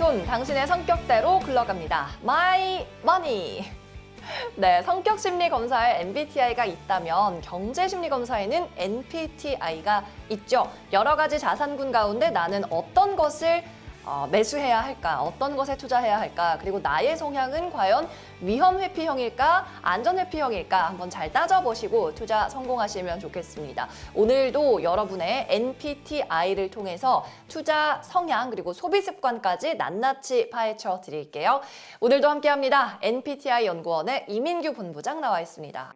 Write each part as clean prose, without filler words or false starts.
돈 당신의 성격대로 굴러갑니다. 마이 머니. 네, 성격 심리 검사에 MBTI가 있다면 경제 심리 검사에는 NPTI가 있죠. 여러 가지 자산군 가운데 나는 어떤 것을 매수해야 할까? 어떤 것에 투자해야 할까? 그리고 나의 성향은 과연 위험 회피형일까? 안전 회피형일까? 한번 잘 따져보시고 투자 성공하시면 좋겠습니다. 오늘도 여러분의 NPTI를 통해서 투자 성향 그리고 소비 습관까지 낱낱이 파헤쳐 드릴게요. 오늘도 함께합니다. NPTI 연구원의 이민규 본부장 나와 있습니다.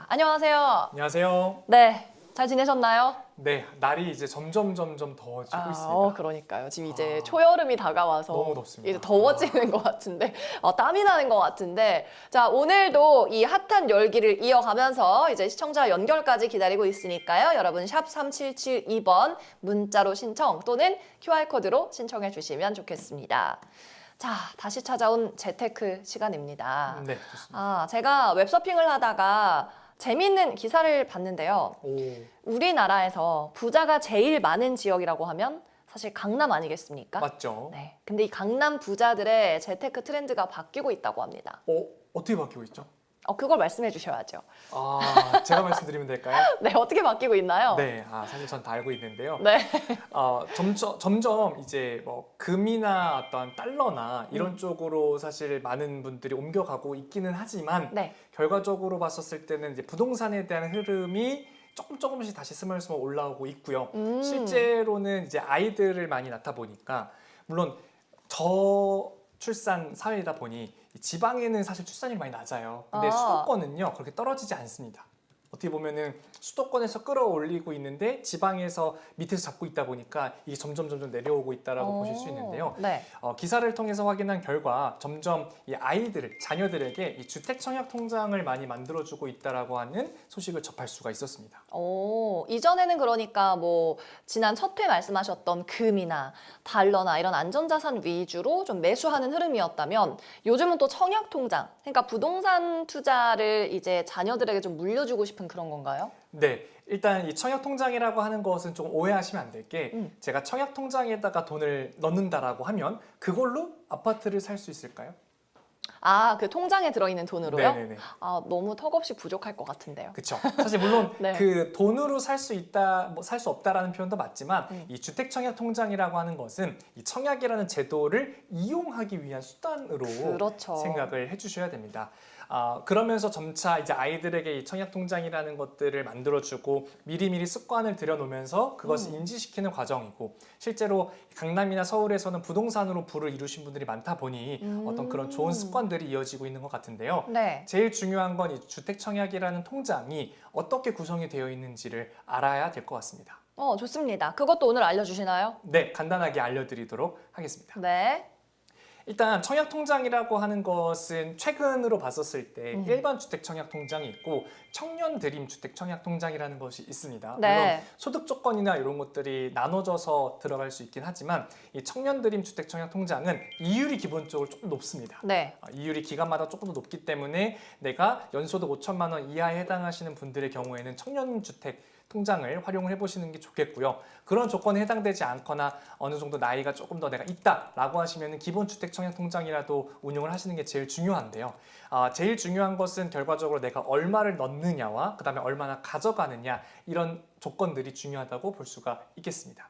안녕하세요. 안녕하세요. 네, 잘 지내셨나요? 네, 날이 이제 점점 더워지고 있습니다. 그러니까요. 지금 이제 초여름이 다가와서 너무 덥습니다. 이제 더워지는 것 같은데, 땀이 나는 것 같은데, 자, 오늘도 이 핫한 열기를 이어가면서 이제 시청자 연결까지 기다리고 있으니까요. 여러분 샵 3772번 문자로 신청 또는 QR코드로 신청해 주시면 좋겠습니다. 자, 다시 찾아온 재테크 시간입니다. 네, 좋습니다. 제가 웹서핑을 하다가 재미있는 기사를 봤는데요. 우리나라에서 부자가 제일 많은 지역이라고 하면 사실 강남 아니겠습니까? 맞죠? 네. 근데 이 강남 부자들의 재테크 트렌드가 바뀌고 있다고 합니다. 어떻게 바뀌고 있죠? 그걸 말씀해 주셔야죠. 제가 말씀드리면 될까요? 네, 어떻게 바뀌고 있나요? 네, 사실 전 다 알고 있는데요. 네. 점점 이제 뭐 금이나 어떤 달러나 이런 쪽으로 사실 많은 분들이 옮겨가고 있기는 하지만 네. 결과적으로 봤었을 때는 이제 부동산에 대한 흐름이 조금씩 다시 스멀스멀 올라오고 있고요. 실제로는 이제 아이들을 많이 낳다 보니까 물론 저출산 사회이다 보니 지방에는 사실 출산율이 많이 낮아요. 근데 수도권은요 그렇게 떨어지지 않습니다. 어떻게 보면은 수도권에서 끌어올리고 있는데 지방에서 밑에서 잡고 있다 보니까 이게 점점 내려오고 있다라고 보실 수 있는데요. 네. 기사를 통해서 확인한 결과 점점 이 자녀들에게 이 주택 청약 통장을 많이 만들어주고 있다라고 하는 소식을 접할 수가 있었습니다. 이전에는 그러니까 뭐 지난 첫 회 말씀하셨던 금이나 달러나 이런 안전자산 위주로 좀 매수하는 흐름이었다면 요즘은 또 청약 통장, 그러니까 부동산 투자를 이제 자녀들에게 좀 물려주고 싶은 그런 건가요? 네, 일단 이 청약 통장이라고 하는 것은 좀 오해하시면 안 될 게 제가 청약 통장에다가 돈을 넣는다라고 하면 그걸로 아파트를 살 수 있을까요? 그 통장에 들어있는 돈으로요? 네네네. 너무 턱없이 부족할 것 같은데요. 그렇죠. 사실 물론 네. 그 돈으로 살 수 있다, 살 수 없다라는 표현도 맞지만 이 주택 청약 통장이라고 하는 것은 이 청약이라는 제도를 이용하기 위한 수단으로 그렇죠. 생각을 해주셔야 됩니다. 그러면서 점차 이제 아이들에게 이 청약 통장이라는 것들을 만들어주고 미리미리 습관을 들여놓으면서 그것을 인지시키는 과정이고 실제로 강남이나 서울에서는 부동산으로 부를 이루신 분들이 많다 보니 어떤 그런 좋은 습관들이 이어지고 있는 것 같은데요. 네. 제일 중요한 건 이 주택 청약이라는 통장이 어떻게 구성이 되어 있는지를 알아야 될 것 같습니다. 좋습니다. 그것도 오늘 알려주시나요? 네, 간단하게 알려드리도록 하겠습니다. 네. 일단 청약 통장이라고 하는 것은 최근으로 봤었을 때 일반 주택 청약 통장이 있고 청년 드림 주택 청약 통장이라는 것이 있습니다. 네. 물론 소득 조건이나 이런 것들이 나눠져서 들어갈 수 있긴 하지만 이 청년 드림 주택 청약 통장은 이율이 기본적으로 조금 높습니다. 네. 이율이 기간마다 조금 더 높기 때문에 내가 연소득 5천만 원 이하에 해당하시는 분들의 경우에는 청년 주택 통장을 활용을 해보시는 게 좋겠고요. 그런 조건에 해당되지 않거나 어느 정도 나이가 조금 더 내가 있다라고 하시면 기본 주택 청약 통장이라도 운용을 하시는 게 제일 중요한데요. 제일 중요한 것은 결과적으로 내가 얼마를 넣느냐와 그다음에 얼마나 가져가느냐 이런 조건들이 중요하다고 볼 수가 있겠습니다.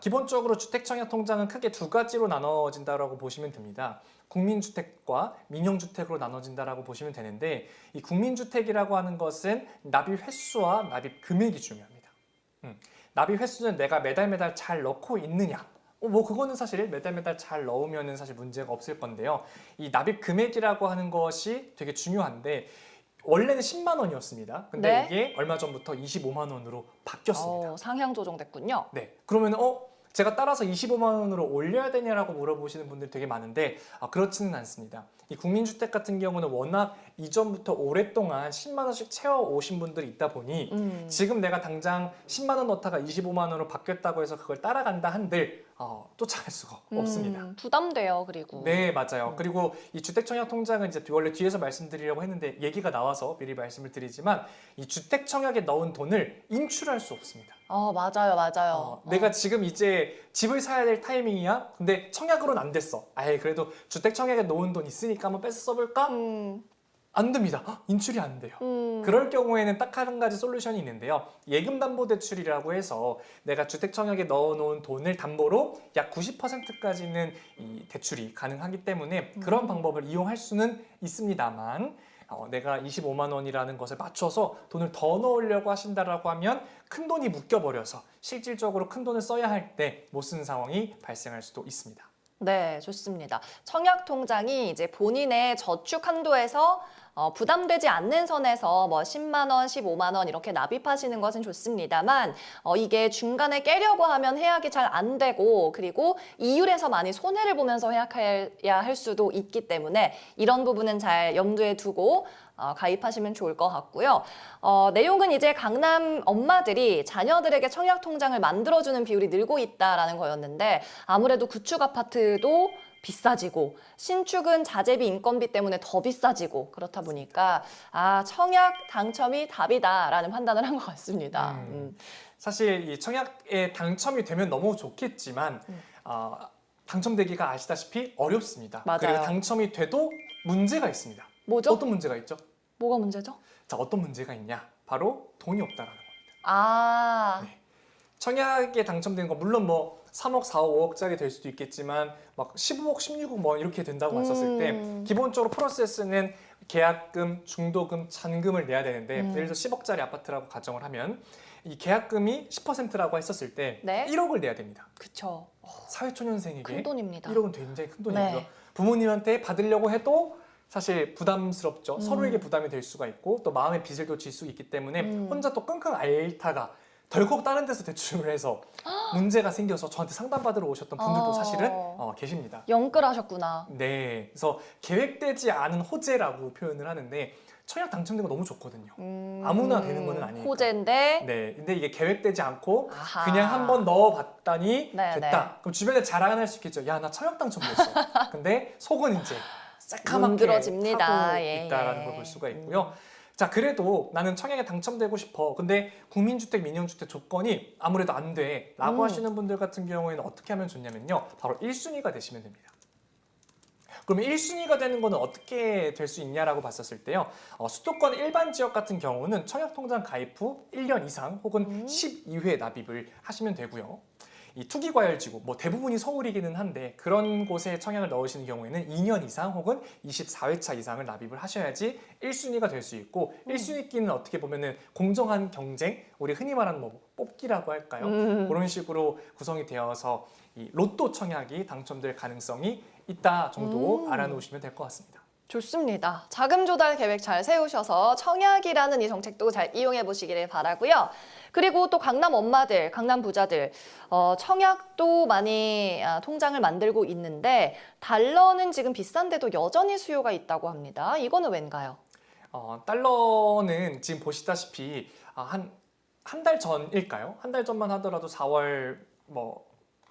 기본적으로 주택 청약 통장은 크게 두 가지로 나눠진다고 보시면 됩니다. 국민주택과 민영주택으로 나눠진다고 보시면 되는데 이 국민주택이라고 하는 것은 납입 횟수와 납입 금액이 중요합니다. 납입 횟수는 내가 매달 잘 넣고 있느냐 그거는 사실 매달 잘 넣으면 사실 문제가 없을 건데요. 이 납입 금액이라고 하는 것이 되게 중요한데 원래는 10만 원이었습니다. 근데 네. 이게 얼마 전부터 25만 원으로 바뀌었습니다. 상향 조정됐군요. 네, 그러면 제가 따라서 25만 원으로 올려야 되냐라고 물어보시는 분들이 되게 많은데 그렇지는 않습니다. 이 국민주택 같은 경우는 워낙 이전부터 오랫동안 10만 원씩 채워오신 분들이 있다 보니 지금 내가 당장 10만 원 넣다가 25만 원으로 바뀌었다고 해서 그걸 따라간다 한들 쫓아갈 수가 없습니다. 부담돼요, 그리고. 네, 맞아요. 그리고 이 주택청약 통장은 이제 원래 뒤에서 말씀드리려고 했는데 얘기가 나와서 미리 말씀을 드리지만 이 주택청약에 넣은 돈을 인출할 수 없습니다. 맞아요, 맞아요. 내가 지금 이제 집을 사야 될 타이밍이야. 근데 청약으로는 안 됐어. 아예 그래도 주택청약에 넣은 돈 있으니까 한번 뺏어 써볼까? 안 됩니다. 인출이 안 돼요. 그럴 경우에는 딱 한 가지 솔루션이 있는데요. 예금담보대출이라고 해서 내가 주택청약에 넣어놓은 돈을 담보로 약 90%까지는 이 대출이 가능하기 때문에 그런 방법을 이용할 수는 있습니다만 내가 25만 원이라는 것을 맞춰서 돈을 더 넣으려고 하신다라고 하면 큰 돈이 묶여버려서 실질적으로 큰 돈을 써야 할 때 못 쓰는 상황이 발생할 수도 있습니다. 네, 좋습니다. 청약 통장이 이제 본인의 저축 한도에서 부담되지 않는 선에서 뭐 10만 원, 15만 원 이렇게 납입하시는 것은 좋습니다만 이게 중간에 깨려고 하면 해약이 잘 안 되고 그리고 이율에서 많이 손해를 보면서 해약해야 할 수도 있기 때문에 이런 부분은 잘 염두에 두고 가입하시면 좋을 것 같고요. 내용은 이제 강남 엄마들이 자녀들에게 청약 통장을 만들어주는 비율이 늘고 있다라는 거였는데 아무래도 구축 아파트도 비싸지고 신축은 자재비 인건비 때문에 더 비싸지고 그렇다 보니까 청약 당첨이 답이다라는 판단을 한 것 같습니다. 사실 이 청약에 당첨이 되면 너무 좋겠지만 당첨되기가 아시다시피 어렵습니다. 맞아요. 그리고 당첨이 돼도 문제가 있습니다. 뭐죠? 어떤 문제가 있죠? 뭐가 문제죠? 자, 어떤 문제가 있냐? 바로 돈이 없다라는 겁니다. 네. 청약에 당첨되는 거 물론 뭐 3억, 4억, 5억짜리 될 수도 있겠지만 막 15억, 16억 뭐 이렇게 된다고 했었을 때 기본적으로 프로세스는 계약금, 중도금, 잔금을 내야 되는데 예를 들어 10억짜리 아파트라고 가정을 하면 이 계약금이 10%라고 했었을 때 네. 1억을 내야 됩니다. 그쵸. 사회초년생에게 큰 돈입니다. 1억은 굉장히 큰 돈이고요. 네. 부모님한테 받으려고 해도 사실 부담스럽죠. 서로에게 부담이 될 수가 있고 또 마음의 빚을 또 질 수 있기 때문에 혼자 또 끙끙 앓다가 덜컥 다른 데서 대출을 해서 문제가 생겨서 저한테 상담받으러 오셨던 분들도 사실은 계십니다. 영끌하셨구나. 네, 그래서 계획되지 않은 호재라고 표현을 하는데 청약 당첨된 거 너무 좋거든요. 아무나 되는 거는 아니니까. 호재인데. 네, 근데 이게 계획되지 않고 아하. 그냥 한번 넣어봤더니 네, 됐다. 네. 그럼 주변에 자랑할 수 있겠죠. 야, 나 청약 당첨됐어. 근데 속은 이제 새카맣게 문드러집니다. 타고 예, 있다라는 예. 걸 볼 수가 있고요. 자, 그래도 나는 청약에 당첨되고 싶어. 근데 국민주택, 민영주택 조건이 아무래도 안 돼. 라고 하시는 분들 같은 경우에는 어떻게 하면 좋냐면요. 바로 1순위가 되시면 됩니다. 그러면 1순위가 되는 거는 어떻게 될 수 있냐라고 봤었을 때요. 수도권 일반 지역 같은 경우는 청약통장 가입 후 1년 이상 혹은 12회 납입을 하시면 되고요. 이 투기과열지구, 뭐 대부분이 서울이기는 한데 그런 곳에 청약을 넣으시는 경우에는 2년 이상 혹은 24회차 이상을 납입을 하셔야지 1순위가 될 수 있고 1순위끼는 어떻게 보면은 공정한 경쟁, 우리 흔히 말하는 뭐 뽑기라고 할까요? 그런 식으로 구성이 되어서 이 로또 청약이 당첨될 가능성이 있다 정도 알아놓으시면 될 것 같습니다. 좋습니다. 자금 조달 계획 잘 세우셔서 청약이라는 이 정책도 잘 이용해 보시기를 바라고요. 그리고 또 강남 엄마들, 강남 부자들 청약도 많이 통장을 만들고 있는데 달러는 지금 비싼데도 여전히 수요가 있다고 합니다. 이거는 왠가요? 달러는 지금 보시다시피 한 달 전일까요? 한 달 전만 하더라도 4월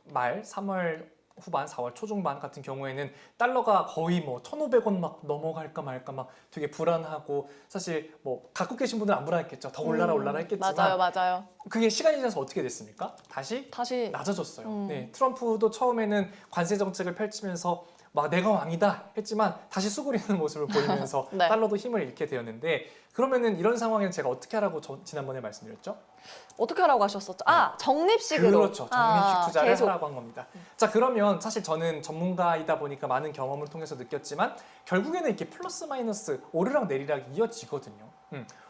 말, 3월 후반, 4월 초중반 같은 경우에는 달러가 거의 1,500원 막 넘어갈까 말까 막 되게 불안하고 사실 갖고 계신 분들은 안 불안했겠죠. 더 올라라 했겠지만 맞아요. 그게 시간이 지나서 어떻게 됐습니까? 다시 낮아졌어요. 네, 트럼프도 처음에는 관세 정책을 펼치면서 막 내가 왕이다 했지만 다시 수그리는 모습을 보이면서 네. 달러도 힘을 잃게 되었는데 그러면은 이런 상황에는 제가 어떻게 하라고 지난번에 말씀드렸죠? 어떻게 하라고 하셨었죠? 적립식으로. 그렇죠. 적립식 투자를 계속. 하라고 한 겁니다. 자, 그러면 사실 저는 전문가이다 보니까 많은 경험을 통해서 느꼈지만 결국에는 이렇게 플러스 마이너스 오르락 내리락 이어지거든요.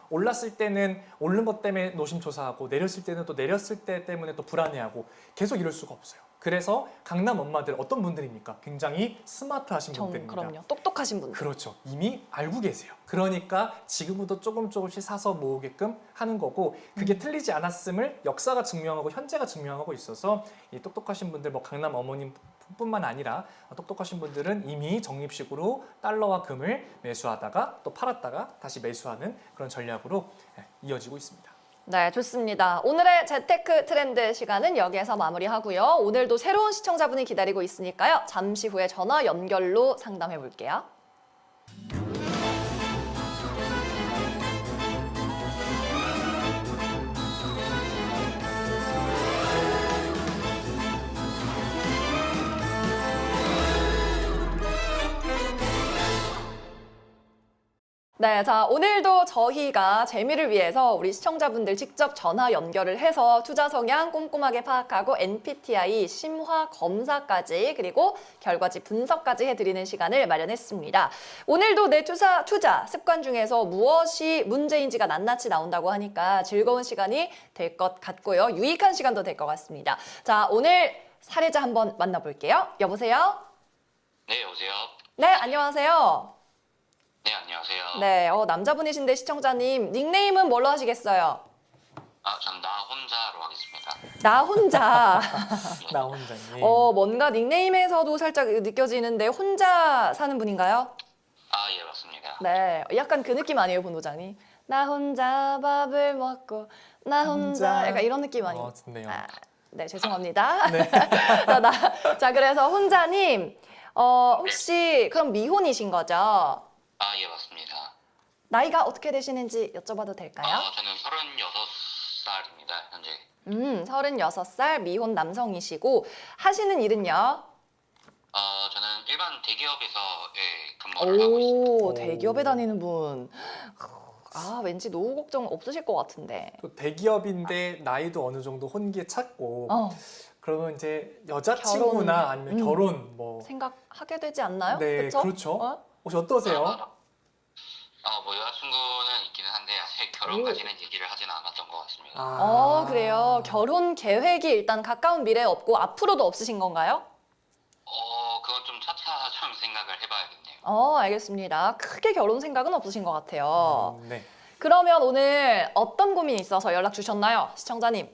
올랐을 때는 오른 것 때문에 노심초사하고 내렸을 때는 또 내렸을 때 때문에 또 불안해하고 계속 이럴 수가 없어요. 그래서 강남 엄마들 어떤 분들입니까? 굉장히 스마트하신 분들입니다. 그럼요. 똑똑하신 분들. 그렇죠. 이미 알고 계세요. 그러니까 지금부터 조금씩 사서 모으게끔 하는 거고 그게 틀리지 않았음을 역사가 증명하고 현재가 증명하고 있어서 이 똑똑하신 분들 강남 어머님 뿐만 아니라 똑똑하신 분들은 이미 적립식으로 달러와 금을 매수하다가 또 팔았다가 다시 매수하는 그런 전략으로 이어지고 있습니다. 네, 좋습니다. 오늘의 재테크 트렌드 시간은 여기에서 마무리하고요. 오늘도 새로운 시청자분이 기다리고 있으니까요. 잠시 후에 전화 연결로 상담해 볼게요. 네, 자, 오늘도 저희가 재미를 위해서 우리 시청자분들 직접 전화 연결을 해서 투자 성향 꼼꼼하게 파악하고 MBTI 심화 검사까지 그리고 결과지 분석까지 해드리는 시간을 마련했습니다. 오늘도 내 투자 습관 중에서 무엇이 문제인지가 낱낱이 나온다고 하니까 즐거운 시간이 될 것 같고요. 유익한 시간도 될 것 같습니다. 자, 오늘 사례자 한번 만나볼게요. 여보세요? 네, 여보세요? 네, 안녕하세요. 네, 안녕하세요. 네, 남자분이신데 시청자님 닉네임은 뭘로 하시겠어요? 전 나 혼자로 하겠습니다. 나 혼자. 나 혼자님. 뭔가 닉네임에서도 살짝 느껴지는데 혼자 사는 분인가요? 예, 맞습니다. 네, 약간 그 느낌 아니에요, 본부장님? 나 혼자 밥을 먹고 나 혼자 약간 이런 느낌 아니에요? 좋네요. 네, 죄송합니다. 자, 그래서 혼자님 혹시 그럼 미혼이신 거죠? 예, 맞습니다. 나이가 어떻게 되시는지 여쭤봐도 될까요? 저는 36살입니다, 현재. 36살 미혼 남성이시고 하시는 일은요? 저는 일반 대기업에서 근무를 하고 있습니다. 오, 대기업에 다니는 분. 왠지 노후 걱정 없으실 것 같은데. 또 대기업인데 나이도 어느 정도 혼기에 찼고 그러면 이제 여자친구나 결혼. 아니면 결혼 뭐 생각하게 되지 않나요? 네, 그쵸? 그렇죠. 혹시 어떠세요? 뭐 여자친구는 있기는 한데 아직 결혼까지는 얘기를 하진 않았던 것 같습니다. 그래요. 결혼 계획이 일단 가까운 미래에 없고 앞으로도 없으신 건가요? 그건 좀 차차 좀 생각을 해봐야겠네요. 알겠습니다. 크게 결혼 생각은 없으신 것 같아요. 네. 그러면 오늘 어떤 고민이 있어서 연락 주셨나요? 시청자님.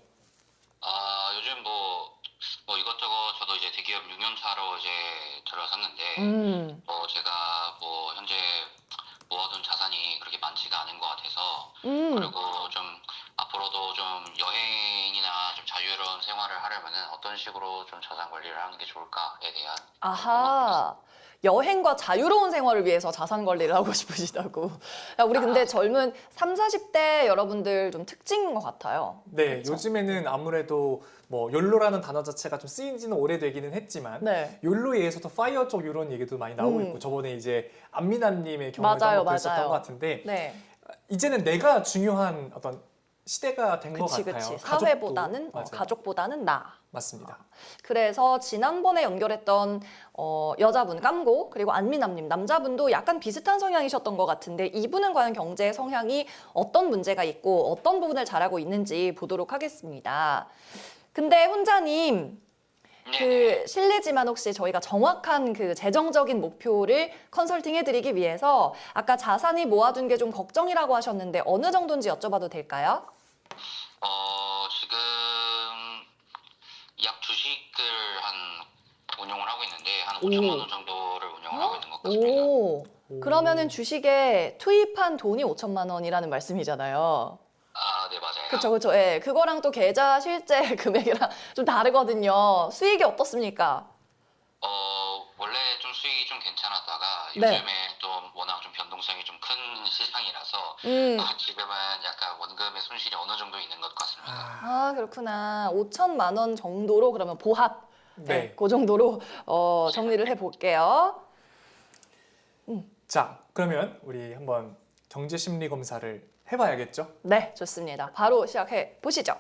요즘 뭐 이것저것 저도 이제 대기업 6년 차로 이제 들어섰는데 제가 현재 모아둔 자산이 그렇게 많지가 않은 것 같아서 그리고 좀 앞으로도 좀 여행이나 좀 자유로운 생활을 하려면은 어떤 식으로 좀 자산 관리를 하는 게 좋을까에 대한 아하. 여행과 자유로운 생활을 위해서 자산 관리를 하고 싶으시다고. 야, 우리 근데 젊은 3, 40대 여러분들 좀 특징인 것 같아요. 네, 그쵸? 요즘에는 아무래도 뭐 욜로라는 단어 자체가 좀 쓰인 지는 오래되기는 했지만 네. 욜로에 의해서도 파이어 쪽 이런 얘기도 많이 나오고 있고 저번에 이제 안미나님의 경우에도 맞아요, 한번 그랬었던 맞아요. 것 같은데 네. 이제는 내가 중요한 어떤 시대가 된 것 그치, 같아요. 그치. 가족도. 사회보다는 맞아요. 가족보다는 나. 맞습니다. 그래서 지난번에 연결했던 여자분 깜고 그리고 안미남님 남자분도 약간 비슷한 성향이셨던 것 같은데 이분은 과연 경제 성향이 어떤 문제가 있고 어떤 부분을 잘하고 있는지 보도록 하겠습니다. 근데 혼자님 실례지만 혹시 저희가 정확한 그 재정적인 목표를 컨설팅 해드리기 위해서 아까 자산이 모아둔 게 좀 걱정이라고 하셨는데 어느 정도인지 여쭤봐도 될까요? 지금 약 주식을 운용을 하고 있는데 한 5천만 원 정도를 운영을 하고 있는 것 같습니다. 오, 그러면은 주식에 투입한 돈이 5천만 원이라는 말씀이잖아요. 네, 맞아요. 그쵸. 예, 그거랑 또 계좌 실제 금액이랑 좀 다르거든요. 수익이 어떻습니까? 원래 좀 수익이 좀 괜찮았다가 네. 요즘에 또 워낙 좀 변동성이 좀 큰 시장이라서 지금은 약간 원금의 손실이 어느 정도 있는 것 같습니다. 그렇구나. 5천만 원 정도로 그러면 보합. 네. 그 정도로 정리를 해볼게요. 자, 그러면 우리 한번 경제 심리 검사를 해봐야겠죠? 네, 좋습니다. 바로 시작해 보시죠.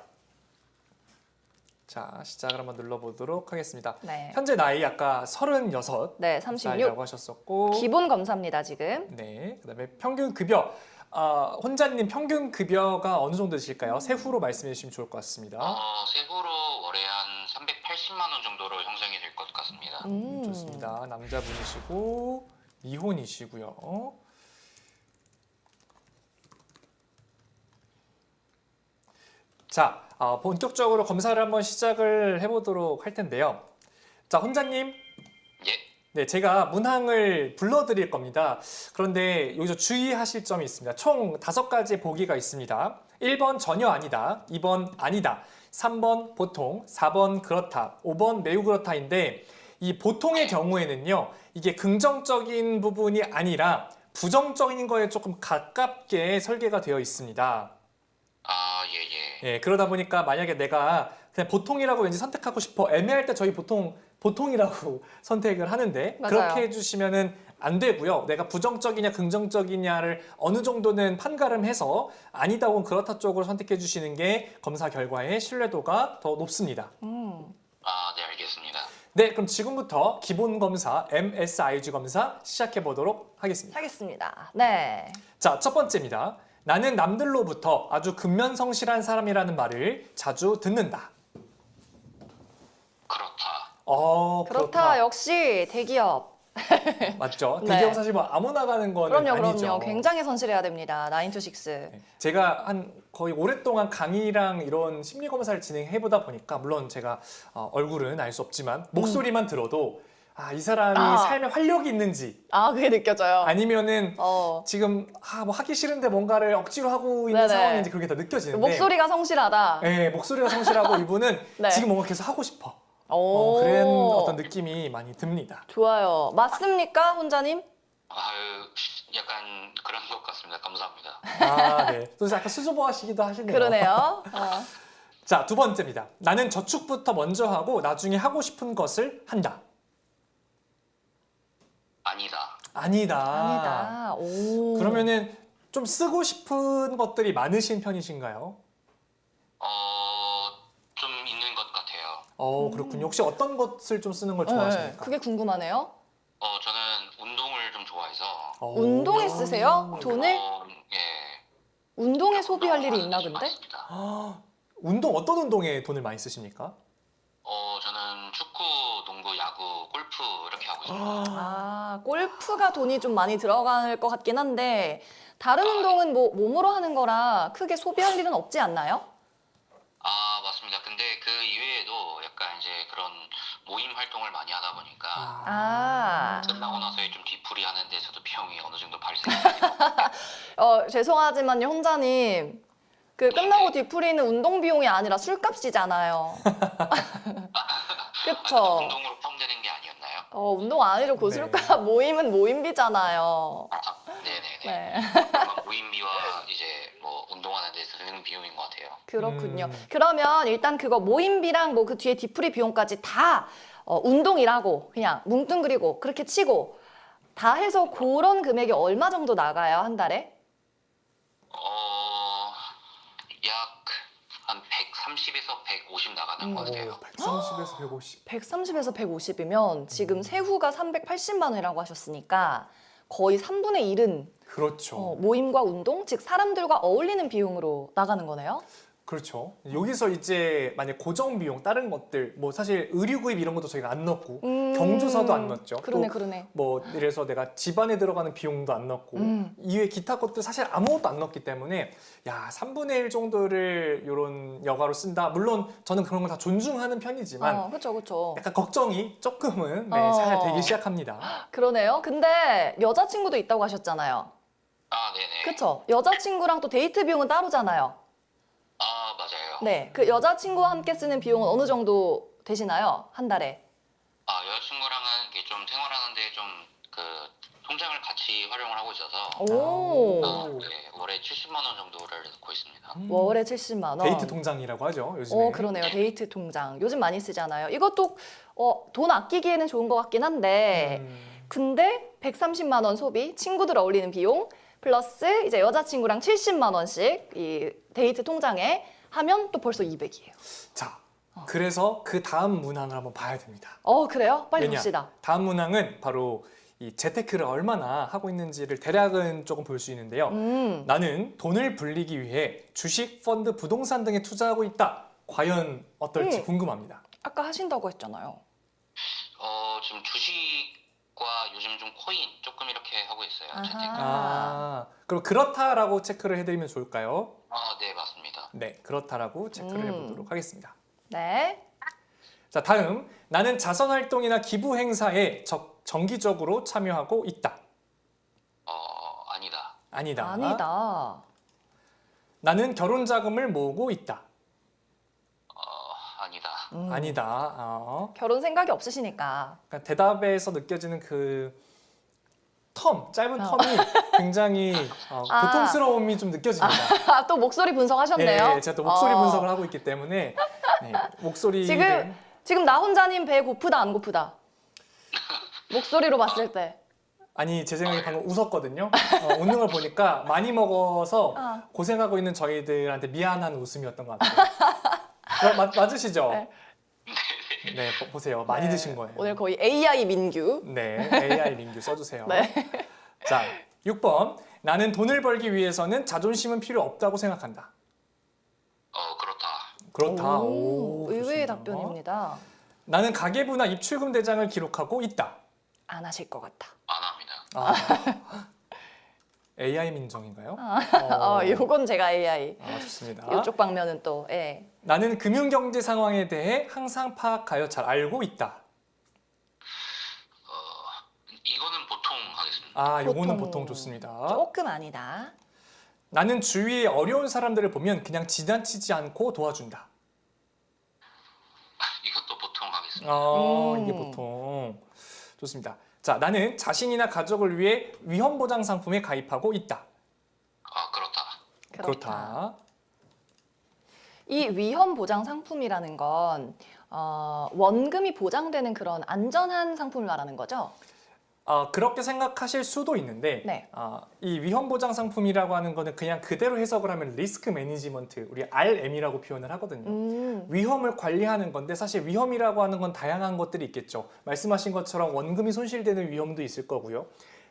자, 시작을 한번 눌러보도록 하겠습니다. 네. 현재 나이 아까 36 네, 36. 살이라고 하셨었고 기본 검사입니다, 지금. 네, 그다음에 평균 급여 혼자님 평균 급여가 어느 정도 되실까요? 세후로 말씀해 주시면 좋을 것 같습니다. 세후로 월에 한 380만 원 정도로 형성이 될 것 같습니다. 좋습니다. 남자분이시고 미혼이시고요. 자, 본격적으로 검사를 한번 시작을 해보도록 할 텐데요. 자, 혼자님 예. 네, 제가 문항을 불러드릴 겁니다. 그런데 여기서 주의하실 점이 있습니다. 총 5가지 보기가 있습니다. 1번 전혀 아니다, 2번 아니다, 3번 보통, 4번 그렇다, 5번 매우 그렇다인데 이 보통의 경우에는요, 이게 긍정적인 부분이 아니라 부정적인 거에 조금 가깝게 설계가 되어 있습니다. 아, 예, 예. 예, 그러다 보니까 만약에 내가 그냥 보통이라고 왠지 선택하고 싶어 애매할 때 저희 보통이라고 선택을 하는데 맞아요. 그렇게 해주시면은 안 되고요. 내가 부정적이냐 긍정적이냐를 어느 정도는 판가름해서 아니다 혹은 그렇다 쪽으로 선택해 주시는 게 검사 결과의 신뢰도가 더 높습니다. 아, 네, 알겠습니다. 네, 그럼 지금부터 기본 검사 MSIG 검사 시작해 보도록 하겠습니다. 하겠습니다. 네. 자, 첫 번째입니다. 나는 남들로부터 아주 근면성실한 사람이라는 말을 자주 듣는다. 그렇다. 그렇다. 역시 대기업. 맞죠? 네. 대기업 사실 뭐 아무나 가는 거는 그럼요, 아니죠. 그럼요. 굉장히 선실해야 됩니다. 9to6. 네. 제가 한 거의 오랫동안 강의랑 이런 심리 검사를 진행해 보다 보니까 물론 제가 얼굴은 알 수 없지만 목소리만 들어도 이 사람이 삶에 활력이 있는지 그게 느껴져요. 아니면은 지금 뭐 하기 싫은데 뭔가를 억지로 하고 있는 네네. 상황인지 그게 다 느껴지는데 목소리가 성실하다. 네, 목소리가 성실하고 이분은 네. 지금 뭔가 계속 하고 싶어. 오. 그런 어떤 느낌이 많이 듭니다. 좋아요. 맞습니까, 혼자님? 아유, 약간 그런 것 같습니다. 감사합니다. 네. 또 약간 수줍어 하시기도 하시네요. 그러네요. 자, 두 번째입니다. 나는 저축부터 먼저 하고 나중에 하고 싶은 것을 한다. 아니다. 아니다. 아니다. 오. 그러면은 좀 쓰고 싶은 것들이 많으신 편이신가요? 좀 있는 것 같아요. 그렇군요. 혹시 어떤 것을 좀 쓰는 걸 네, 좋아하십니까? 그게 궁금하네요. 저는 운동을 좀 좋아해서. 운동에 쓰세요? 돈을? 예. 운동에 소비할 일이 운동하는 있나 게 좀 근데? 많습니다. 운동 어떤 운동에 돈을 많이 쓰십니까? 저는 축구, 농구, 야구, 골프 이렇게 하고 있습니다. 골프가 돈이 좀 많이 들어갈 것 같긴 한데 다른 운동은 뭐 몸으로 하는 거라 크게 소비할 일은 없지 않나요? 맞습니다. 근데 그 이외에도 약간 이제 그런 모임 활동을 많이 하다 보니까 끝나고 나서 좀 뒤풀이 하는 데서도 비용이 어느 정도 발생해요. 죄송하지만요, 혼자님. 그 끝나고 뒤풀이는 운동 비용이 아니라 술값이잖아요. 그쵸? 운동으로 포함되는 게 아니었나요? 운동 아니죠. 그 네. 술값 모임은 모임비잖아요. 네네네. 네. 그러면 모임비와 이제 뭐 운동하는 데 드는 비용인 것 같아요. 그렇군요. 그러면 일단 그거 모임비랑 뭐 그 뒤에 뒤풀이 비용까지 다 운동이라고 그냥 뭉뚱그리고 그렇게 치고 다 해서 그런 금액이 얼마 정도 나가요, 한 달에? 약 한 130에서 150 나가는 것 같아요. 130에서 150. 130에서 150이면 지금 세후가 380만 원이라고 하셨으니까 거의 3분의 1은 그렇죠. 모임과 운동, 즉 사람들과 어울리는 비용으로 나가는 거네요. 그렇죠. 여기서 이제 만약 고정 비용 다른 것들 뭐 사실 의류 구입 이런 것도 저희가 안 넣고 경조사도 안 넣었죠. 그러네, 또 그러네. 뭐 예를 들어서 내가 집안에 들어가는 비용도 안 넣고 이외 기타 것들 사실 아무것도 안 넣었기 때문에 3분의 1 정도를 이런 여가로 쓴다. 물론 저는 그런 걸 다 존중하는 편이지만 그렇죠, 그렇죠. 약간 걱정이 조금은 살살 되기 시작합니다. 그러네요. 근데 여자친구도 있다고 하셨잖아요. 네네. 그렇죠. 여자친구랑 또 데이트 비용은 따로잖아요. 맞아요. 네, 그 여자친구와 함께 쓰는 비용은 어느 정도 되시나요? 한 달에? 여자친구랑은 이게 좀 생활하는데 좀 그 통장을 같이 활용을 하고 있어서 오, 네, 월에 70만 원 정도를 넣고 있습니다. 월에 70만 원. 데이트 통장이라고 하죠, 요즘에. 그러네요. 데이트 통장. 요즘 많이 쓰잖아요. 이것도 돈 아끼기에는 좋은 것 같긴 한데 근데 130만 원 소비, 친구들 어울리는 비용 플러스 이제 여자친구랑 70만 원씩 이 데이트 통장에 하면 또 벌써 200이에요. 자, 그래서 그 다음 문항을 한번 봐야 됩니다. 그래요? 빨리 왜냐? 봅시다. 다음 문항은 바로 이 재테크를 얼마나 하고 있는지를 대략은 조금 볼 수 있는데요. 나는 돈을 불리기 위해 주식, 펀드, 부동산 등에 투자하고 있다. 과연 어떨지 궁금합니다. 아까 하신다고 했잖아요. 지금 주식과 요즘 좀 코인 조금 이렇게 하고 있어요. 재테크. 그럼 그렇다라고 체크를 해드리면 좋을까요? 네, 맞습니다. 네, 그렇다라고 체크를 해보도록 하겠습니다. 네. 자, 다음. 나는 자선 활동이나 기부 행사에 정기적으로 참여하고 있다. 아니다. 아니다. 아니다. 나는 결혼 자금을 모으고 있다. 아니다. 아니다. 결혼 생각이 없으시니까. 그러니까 대답에서 느껴지는 그 짧은 텀이 굉장히 아. 고통스러움이 좀 느껴집니다. 또 목소리 분석하셨네요. 네, 제가 또 목소리 분석을 하고 있기 때문에 목소리 지금 나 혼자님 배 고프다 안 고프다? 목소리로 봤을 때. 아니 제 생각에 방금 웃었거든요. 웃는 걸 보니까 많이 먹어서 고생하고 있는 저희들한테 미안한 웃음이었던 것 같아요. 맞으시죠? 네. 네, 보세요. 많이 네. 드신 거예요. 오늘 거의 AI 민규. 네, AI 민규 써주세요. 네. 자, 6번. 나는 돈을 벌기 위해서는 자존심은 필요 없다고 생각한다. 그렇다. 그렇다. 오, 의외의 좋습니다. 답변입니다. 나는 가계부나 입출금 대장을 기록하고 있다. 안 하실 것 같아. 안 합니다. AI 민정인가요? 요건 제가 AI. 좋습니다. 이쪽 방면은 또, 예. 나는 금융경제 상황에 대해 항상 파악하여 잘 알고 있다. 이거는 보통 하겠습니다. 요거는 보통 좋습니다. 조금 아니다. 나는 주위에 어려운 사람들을 보면 그냥 지나치지 않고 도와준다. 이것도 보통 하겠습니다. 이게 보통 좋습니다. 자, 나는 자신이나 가족을 위해 위험보장 상품에 가입하고 있다. 그렇다. 그렇다. 이 위험 보장 상품이라는 건 원금이 보장되는 그런 안전한 상품을 말하는 거죠? 그렇게 생각하실 수도 있는데 네. 이 위험보장 상품이라고 하는 거는 그냥 그대로 해석을 하면 리스크 매니지먼트, 우리 RM이라고 표현을 하거든요. 위험을 관리하는 건데 사실 위험이라고 하는 건 다양한 것들이 있겠죠. 말씀하신 것처럼 원금이 손실되는 위험도 있을 거고요.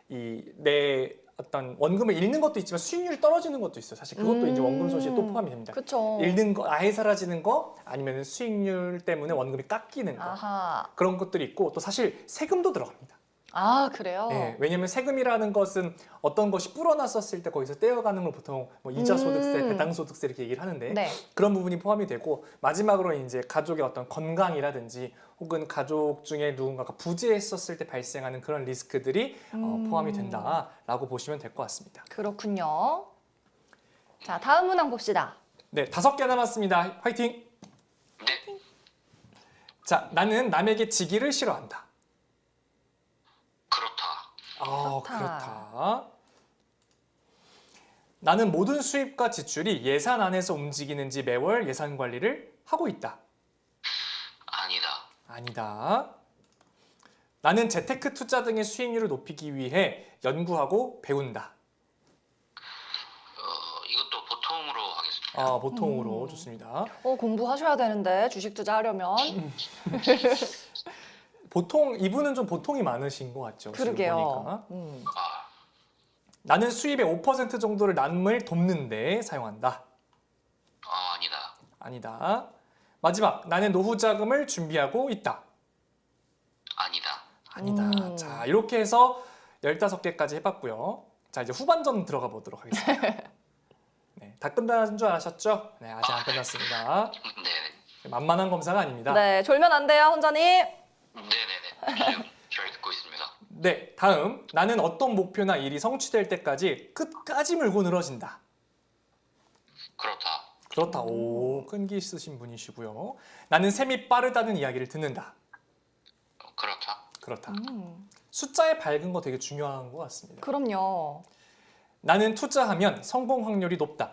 내 어떤 원금을 잃는 것도 있지만 수익률이 떨어지는 것도 있어요. 사실 그것도 이제 원금 손실에 또 포함이 됩니다. 그렇죠. 잃는 거, 아예 사라지는 거, 아니면 수익률 때문에 원금이 깎이는 거. 아하. 그런 것들이 있고 또 사실 세금도 들어갑니다. 그래요? 네, 왜냐하면 세금이라는 것은 어떤 것이 불어났었을 때 거기서 떼어가는 걸 보통 뭐 이자 소득세, 배당 소득세 이렇게 얘기를 하는데 네. 그런 부분이 포함이 되고 마지막으로 이제 가족의 어떤 건강이라든지 혹은 가족 중에 누군가가 부재했었을 때 발생하는 그런 리스크들이 포함이 된다라고 보시면 될 것 같습니다. 그렇군요. 자, 다음 문항 봅시다. 네, 5개 남았습니다. 화이팅! 네. 자, 나는 남에게 지기를 싫어한다. 그렇다. 그렇다. 나는 모든 수입과 지출이 예산 안에서 움직이는지 매월 예산 관리를 하고 있다. 아니다. 아니다. 나는 재테크 투자 등의 수익률을 높이기 위해 연구하고 배운다. 이것도 보통으로 하겠습니다. 보통으로 좋습니다. 공부하셔야 되는데 주식 투자하려면. 보통 이분은 좀 보통이 많으신 것 같죠. 지금 그러게요. 보니까. 나는 수입의 5% 정도를 남을 돕는 데 사용한다. 아니다. 아니다. 마지막, 나는 노후 자금을 준비하고 있다. 아니다. 아니다. 자, 이렇게 해서 15개까지 해봤고요. 자, 이제 후반전 들어가 보도록 하겠습니다. 네, 다 끝난 줄 아셨죠? 네, 아직 안 끝났습니다. 네네. 만만한 검사가 아닙니다. 네, 졸면 안 돼요, 혼자님. 네네네. 잘 듣고 있습니다. 네, 다음. 나는 어떤 목표나 일이 성취될 때까지 끝까지 물고 늘어진다. 그렇다. 그렇다. 오, 끈기 있으신 분이시고요. 나는 셈이 빠르다는 이야기를 듣는다. 그렇다. 그렇다. 숫자에 밝은 거 되게 중요한 것 같습니다. 그럼요. 나는 투자하면 성공 확률이 높다.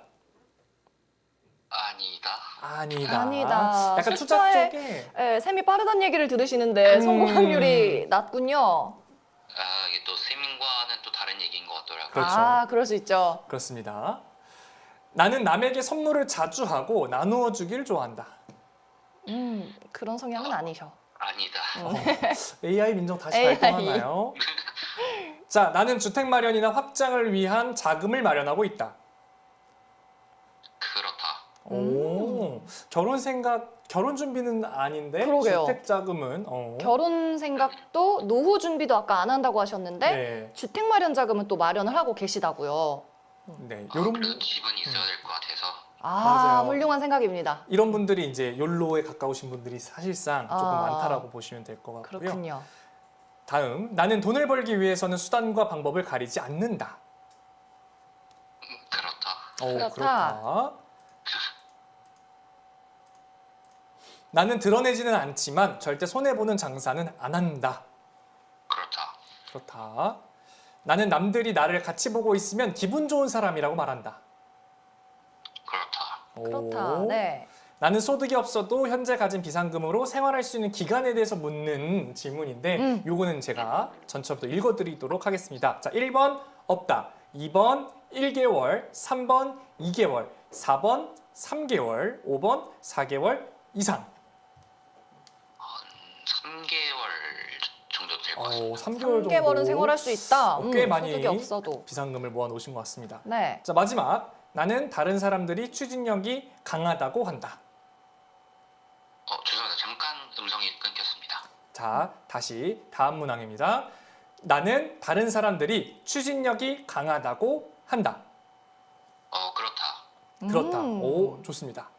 아니다. 아니다. 약간 투자 숫자에 쪽에 셈이 빠르다는 얘기를 들으시는데 성공 확률이 낮군요. 이게 또 세민과는 또 다른 얘기인 것 같더라고요. 그렇죠. 그럴 수 있죠. 그렇습니다. 나는 남에게 선물을 자주 하고 나누어 주길 좋아한다. 그런 성향은 아니셔. 아니다. AI 민정 다시 AI. 발동하나요? 자, 나는 주택 마련이나 확장을 위한 자금을 마련하고 있다. 그렇다. 오, 결혼 준비는 아닌데 그러게요. 주택 자금은 결혼 생각도 노후 준비도 아까 안 한다고 하셨는데 네, 주택 마련 자금은 또 마련을 하고 계시다고요. 네, 그래도 집은 있어야 될 것 같아서. 맞아요. 훌륭한 생각입니다. 이런 분들이 이제 욜로에 가까우신 분들이 사실상 조금 많다라고 보시면 될 것 같고요. 그렇군요. 다음, 나는 돈을 벌기 위해서는 수단과 방법을 가리지 않는다. 그렇다. 그렇다. 나는 드러내지는 않지만 절대 손해보는 장사는 안 한다. 그렇다. 그렇다. 나는 남들이 나를 같이 보고 있으면 기분 좋은 사람이라고 말한다. 그렇다. 그렇다. 오. 네. 나는 소득이 없어도 현재 가진 비상금으로 생활할 수 있는 기간에 대해서 묻는 질문인데 요거는 제가 전체부터 읽어드리도록 하겠습니다. 자, 1번 없다. 2번 1개월, 3번 2개월, 4번 3개월, 5번 4개월 이상. 3개월 정도 될 것 같습니다. 3개월 3개월은 생활할 수 있다. 꽤 많이 소득이 없어도. 비상금을 모아 놓으신 것 같습니다. 네. 자, 마지막. 나는 다른 사람들이 추진력이 강하다고 한다. 죄송합니다. 잠깐 음성이 끊겼습니다. 자, 다시 다음 문항입니다. 나는 다른 사람들이 추진력이 강하다고 한다. 그렇다. 그렇다. 음. 오, 좋습니다.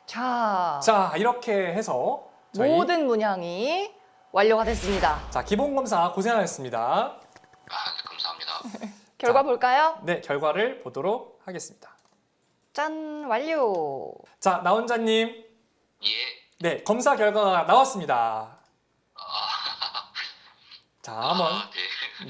자, 자, 이렇게 해서 저희 모든 문항이 완료가 됐습니다. 자, 기본 검사 고생하셨습니다. 감사합니다. 결과 자. 볼까요? 네, 결과를 보도록 하겠습니다. 짠, 완료. 자, 나원자님, 예. 네, 검사 결과가 나왔습니다. 자, 한번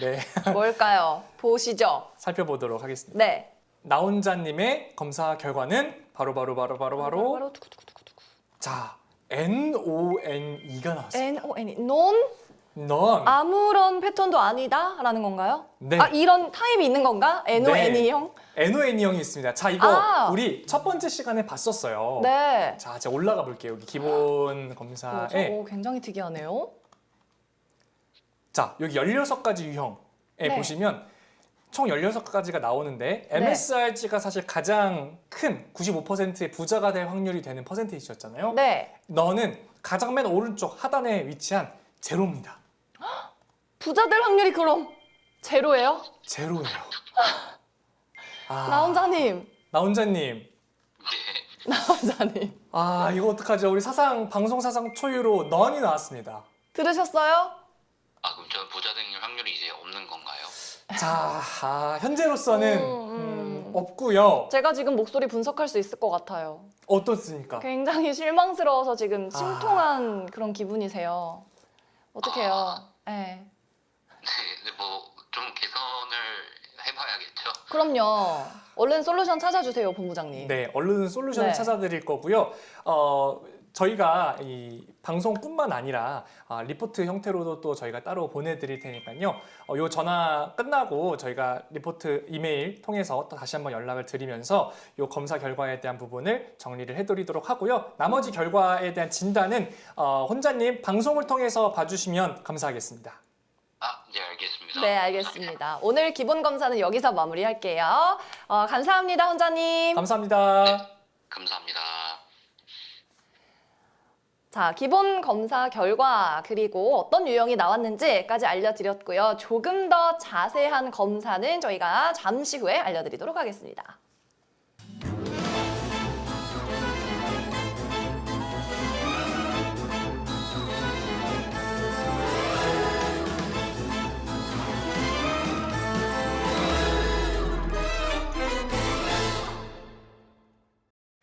네. 네 뭘까요? 보시죠. 살펴보도록 하겠습니다. 네. 나원자님의 검사 결과는 바로 두구두구두구두구. 자, NONE가 나왔습니다. NONE. 논? 넌 아무런 패턴도 아니다라는 건가요? 네. 아, 이런 타입이 있는 건가? NONE형? NONE형이 있습니다. 자, 이거 아. 우리 첫 번째 시간에 봤었어요. 네. 자, 제가 올라가 볼게요. 여기 기본 뭐죠? 검사에 오, 굉장히 특이하네요. 자, 여기 16가지 유형에 네. 보시면 총 16가지가 나오는데 MSRG가 사실 가장 큰 95%의 부자가 될 확률이 되는 퍼센테이지였잖아요. 네. 너는 가장 맨 오른쪽 하단에 위치한 제로입니다. 부자 될 확률이 그럼 제로예요? 제로예요. 나 혼자님. 나 혼자님. 네. 나 혼자님. 이거 어떡하죠? 우리 방송 사상 초유로 넌이 나왔습니다. 들으셨어요? 그럼 저 부자 될 확률이 이제 없는 건가요? 자, 현재로서는 음. 없고요. 제가 지금 목소리 분석할 수 있을 것 같아요. 어떻습니까? 굉장히 실망스러워서 지금 심통한 그런 기분이세요. 어떡해요? 네. 네, 뭐 좀 개선을 해봐야겠죠. 그럼요. 얼른 솔루션 찾아주세요, 본부장님. 네, 얼른 솔루션을 네. 찾아드릴 거고요. 저희가 이 방송뿐만 아니라 리포트 형태로도 또 저희가 따로 보내드릴 테니까요. 요 전화 끝나고 저희가 리포트 이메일 통해서 또 다시 한번 연락을 드리면서 요 검사 결과에 대한 부분을 정리를 해드리도록 하고요. 나머지 결과에 대한 진단은 혼자님 방송을 통해서 봐주시면 감사하겠습니다. 네, 알겠습니다. 네, 알겠습니다. 오늘 기본 검사는 여기서 마무리할게요. 감사합니다, 혼자님. 감사합니다. 감사합니다. 자, 기본 검사 결과 그리고 어떤 유형이 나왔는지까지 알려드렸고요. 조금 더 자세한 검사는 저희가 잠시 후에 알려드리도록 하겠습니다.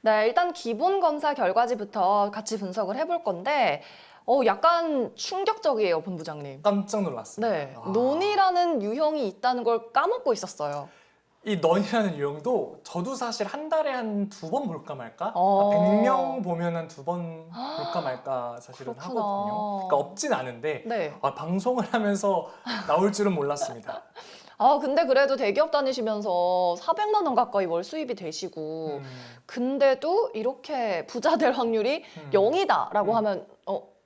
네, 일단 기본 검사 결과지부터 같이 분석을 해볼 건데 약간 충격적이에요, 본부장님. 깜짝 놀랐습니다. 네, 논이라는 유형이 있다는 걸 까먹고 있었어요. 이 넌이라는 유형도 저도 사실 한 달에 한 2번 볼까 말까? 100명 보면 한 2번 볼까 말까 사실은 그렇구나. 하거든요. 그러니까 없진 않은데 네. 방송을 하면서 나올 줄은 몰랐습니다. 근데 그래도 대기업 다니시면서 400만 원 가까이 월 수입이 되시고 근데도 이렇게 부자 될 확률이 0이다라고 하면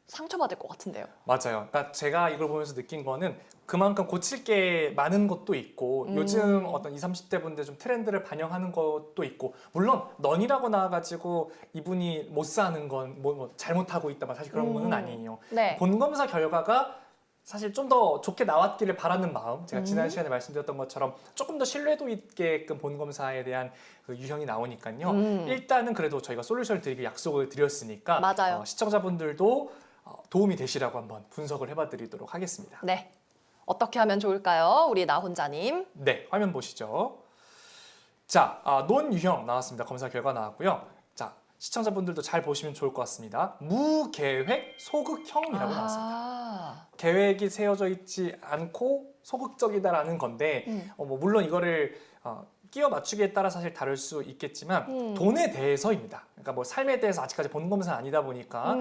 상처받을 것 같은데요. 맞아요. 그러니까 제가 이걸 보면서 느낀 거는 그만큼 고칠 게 많은 것도 있고 요즘 어떤 20, 30대 분들 좀 트렌드를 반영하는 것도 있고 물론 넌이라고 나와가지고 이분이 못 사는 건 뭐 잘못하고 있다 사실 그런 거는 아니에요. 네. 본검사 결과가 사실 좀 더 좋게 나왔기를 바라는 마음, 제가 지난 시간에 말씀드렸던 것처럼 조금 더 신뢰도 있게끔 본검사에 대한 그 유형이 나오니까요. 일단은 그래도 저희가 솔루션을 드리기 약속을 드렸으니까 맞아요. 시청자분들도 도움이 되시라고 한번 분석을 해봐 드리도록 하겠습니다. 네. 어떻게 하면 좋을까요? 우리 나 혼자님. 네, 화면 보시죠. 자, 논유형 나왔습니다. 검사 결과 나왔고요. 자, 시청자분들도 잘 보시면 좋을 것 같습니다. 무계획 소극형이라고 나왔습니다. 계획이 세워져 있지 않고 소극적이다라는 건데 뭐 물론 이거를 끼워 맞추기에 따라 사실 다를 수 있겠지만 돈에 대해서입니다. 그러니까 뭐 삶에 대해서 아직까지 본 검사는 아니다 보니까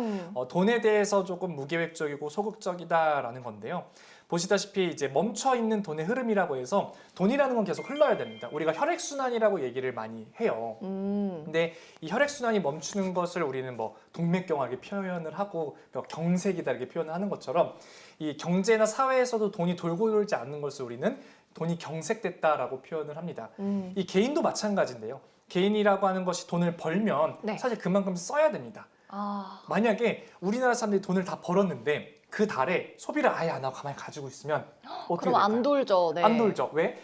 돈에 대해서 조금 무계획적이고 소극적이다라는 건데요. 보시다시피 이제 멈춰 있는 돈의 흐름이라고 해서 돈이라는 건 계속 흘러야 됩니다. 우리가 혈액순환이라고 얘기를 많이 해요. 근데 이 혈액순환이 멈추는 것을 우리는 뭐 동맥경화하게 표현을 하고 뭐 경색이다 이렇게 표현을 하는 것처럼 이 경제나 사회에서도 돈이 돌고 돌지 않는 것을 우리는 돈이 경색됐다라고 표현을 합니다. 이 개인도 마찬가지인데요. 개인이라고 하는 것이 돈을 벌면 네. 사실 그만큼 써야 됩니다. 만약에 우리나라 사람들이 돈을 다 벌었는데 그 달에 소비를 아예 안 하고 가만히 가지고 있으면 어떻게 그럼 될까요? 안 돌죠. 네. 안 돌죠. 왜?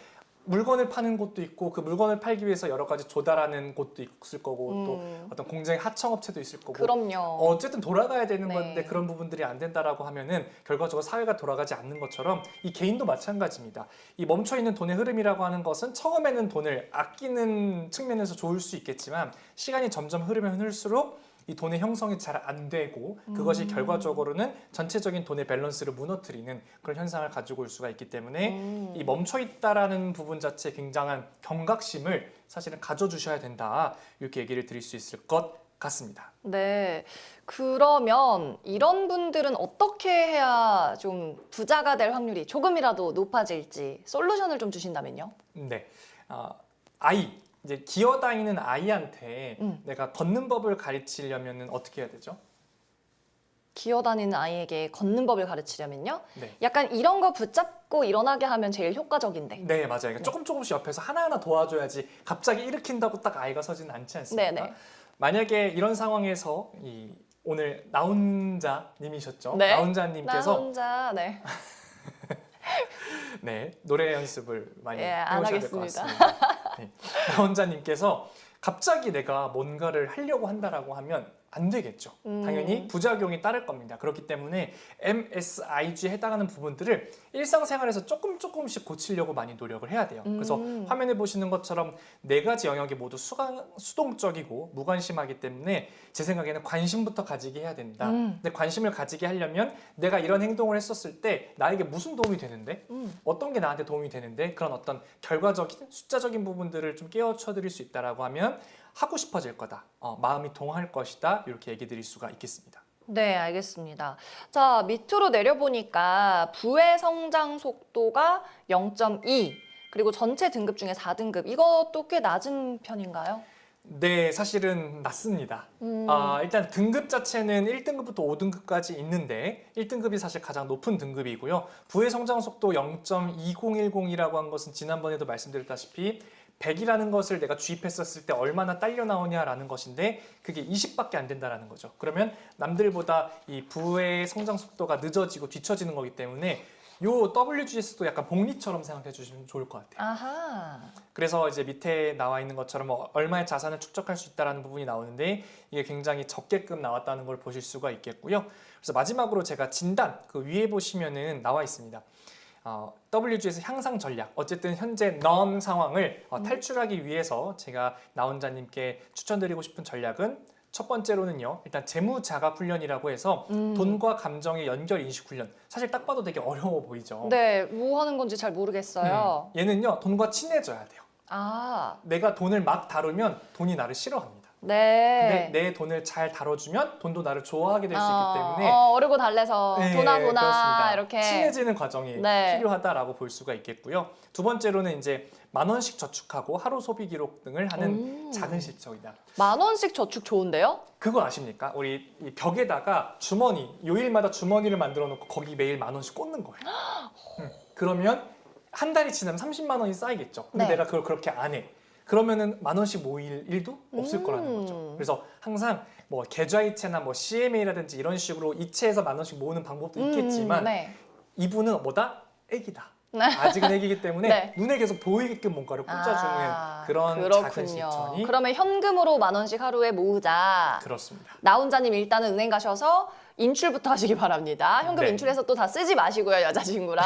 물건을 파는 곳도 있고 그 물건을 팔기 위해서 여러 가지 조달하는 곳도 있을 거고 또 어떤 공장의 하청업체도 있을 거고 그럼요. 어쨌든 돌아가야 되는 네. 건데 그런 부분들이 안 된다라고 하면은 결과적으로 사회가 돌아가지 않는 것처럼 이 개인도 마찬가지입니다. 이 멈춰 있는 돈의 흐름이라고 하는 것은 처음에는 돈을 아끼는 측면에서 좋을 수 있겠지만 시간이 점점 흐르면 흐를수록 이 돈의 형성이 잘 안 되고 그것이 결과적으로는 전체적인 돈의 밸런스를 무너뜨리는 그런 현상을 가지고 올 수가 있기 때문에 이 멈춰 있다라는 부분 자체에 굉장한 경각심을 사실은 가져주셔야 된다 이렇게 얘기를 드릴 수 있을 것 같습니다. 네. 그러면 이런 분들은 어떻게 해야 좀 부자가 될 확률이 조금이라도 높아질지 솔루션을 좀 주신다면요? 네, 아이 이제 기어다니는 아이한테 내가 걷는 법을 가르치려면 어떻게 해야 되죠? 기어다니는 아이에게 걷는 법을 가르치려면요? 네. 약간 이런 거 붙잡고 일어나게 하면 제일 효과적인데. 네, 맞아요. 그러니까 조금씩 옆에서 하나하나 도와줘야지 갑자기 일으킨다고 딱 아이가 서지는 않지 않습니까? 네네. 만약에 이런 상황에서 오늘 나 혼자님이셨죠? 네. 나 나 혼자님께서 혼자, 네. 네, 노래 연습을 많이 안 해오셔야 될 것 하겠습니다. 같습니다. 네. 나 혼자님께서 갑자기 내가 뭔가를 하려고 한다라고 하면 안 되겠죠. 당연히 부작용이 따를 겁니다. 그렇기 때문에 MSIG에 해당하는 부분들을 일상생활에서 조금씩 고치려고 많이 노력을 해야 돼요. 그래서 화면에 보시는 것처럼 4가지 영역이 모두 수동적이고 무관심하기 때문에 제 생각에는 관심부터 가지게 해야 된다. 근데 관심을 가지게 하려면 내가 이런 행동을 했었을 때 나에게 무슨 도움이 되는데 어떤 게 나한테 도움이 되는데 그런 어떤 결과적인 숫자적인 부분들을 좀 깨우쳐 드릴 수 있다라고 하면 하고 싶어질 거다. 마음이 동할 것이다. 이렇게 얘기 드릴 수가 있겠습니다. 네, 알겠습니다. 자, 밑으로 내려보니까 부의 성장 속도가 0.2, 그리고 전체 등급 중에 4등급. 이것도 꽤 낮은 편인가요? 네, 사실은 낮습니다. 일단 등급 자체는 1등급부터 5등급까지 있는데 1등급이 사실 가장 높은 등급이고요. 부의 성장 속도 0.2010이라고 한 것은 지난번에도 말씀드렸다시피 100이라는 것을 내가 주입했었을 때 얼마나 딸려 나오냐라는 것인데 그게 20밖에 안 된다라는 거죠. 그러면 남들보다 이 부의 성장 속도가 늦어지고 뒤처지는 거기 때문에 요 WGS도 약간 복리처럼 생각해 주시면 좋을 것 같아요. 아하. 그래서 이제 밑에 나와 있는 것처럼 얼마의 자산을 축적할 수 있다는 부분이 나오는데 이게 굉장히 적게끔 나왔다는 걸 보실 수가 있겠고요. 그래서 마지막으로 제가 진단 그 위에 보시면은 나와 있습니다. WGS 향상 전략, 어쨌든 현재 넌 상황을 탈출하기 위해서 제가 나 혼자님께 추천드리고 싶은 전략은 첫 번째로는요, 일단 재무자각 훈련이라고 해서 돈과 감정의 연결 인식 훈련. 사실 딱 봐도 되게 어려워 보이죠. 네, 뭐 하는 건지 잘 모르겠어요. 얘는요, 돈과 친해져야 돼요. 아, 내가 돈을 막 다루면 돈이 나를 싫어합니다. 네. 근데 내 돈을 잘 다뤄주면 돈도 나를 좋아하게 될 수 있기 때문에 어르고 달래서 네, 도나 그렇습니다. 이렇게 친해지는 과정이 네. 필요하다라고 볼 수가 있겠고요. 두 번째로는 이제 10,000원씩 저축하고 하루 소비 기록 등을 하는 작은 실적이다. 10,000원씩 저축 좋은데요? 그거 아십니까? 우리 이 벽에다가 주머니, 요일마다 주머니를 만들어 놓고 거기 매일 10,000원씩 꽂는 거예요. 그러면 한 달이 지나면 30만 원이 쌓이겠죠. 근데 네. 내가 그걸 그렇게 안 해. 그러면은 10,000원씩 모일 일도 없을 거라는 거죠. 그래서 항상 뭐 계좌이체나 뭐 CMA라든지 이런 식으로 이체해서 10,000원씩 모으는 방법도 있겠지만 네. 이분은 뭐다? 애기다. 네. 아직은 애기이기 때문에 네. 눈에 계속 보이게끔 뭔가를 꽂아주는 그런 그렇군요. 작은 실천이 그러면 현금으로 10,000원씩 하루에 모으자. 그렇습니다. 나 혼자님 일단은 은행 가셔서 인출부터 하시기 바랍니다. 현금 네. 인출해서 또 다 쓰지 마시고요, 여자친구랑.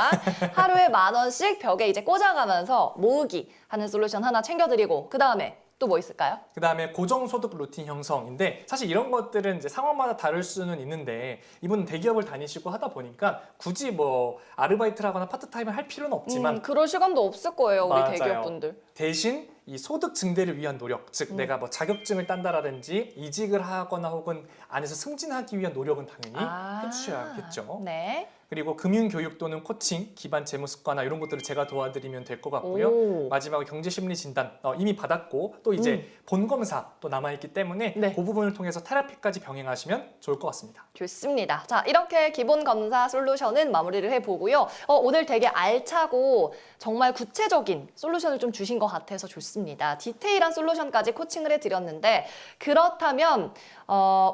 하루에 10,000원씩 벽에 이제 꽂아가면서 모으기 하는 솔루션 하나 챙겨드리고, 그 다음에 또 뭐 있을까요? 그 다음에 고정소득 루틴 형성인데 사실 이런 것들은 이제 상황마다 다를 수는 있는데 이분은 대기업을 다니시고 하다 보니까 굳이 뭐 아르바이트를 하거나 파트타임을 할 필요는 없지만 그럴 시간도 없을 거예요, 우리 맞아요. 대기업분들. 대신 이 소득 증대를 위한 노력, 즉 내가 뭐 자격증을 딴다라든지 이직을 하거나 혹은 안에서 승진하기 위한 노력은 당연히 해주셔야겠죠. 네. 그리고 금융교육 또는 코칭, 기반 재무 습관화 이런 것들을 제가 도와드리면 될 것 같고요. 오. 마지막으로 경제심리 진단 이미 받았고 또 이제 본검사 또 남아있기 때문에 네. 그 부분을 통해서 테라피까지 병행하시면 좋을 것 같습니다. 좋습니다. 자, 이렇게 기본 검사 솔루션은 마무리를 해보고요. 오늘 되게 알차고 정말 구체적인 솔루션을 좀 주신 것 같아서 좋습니다. 디테일한 솔루션까지 코칭을 해드렸는데 그렇다면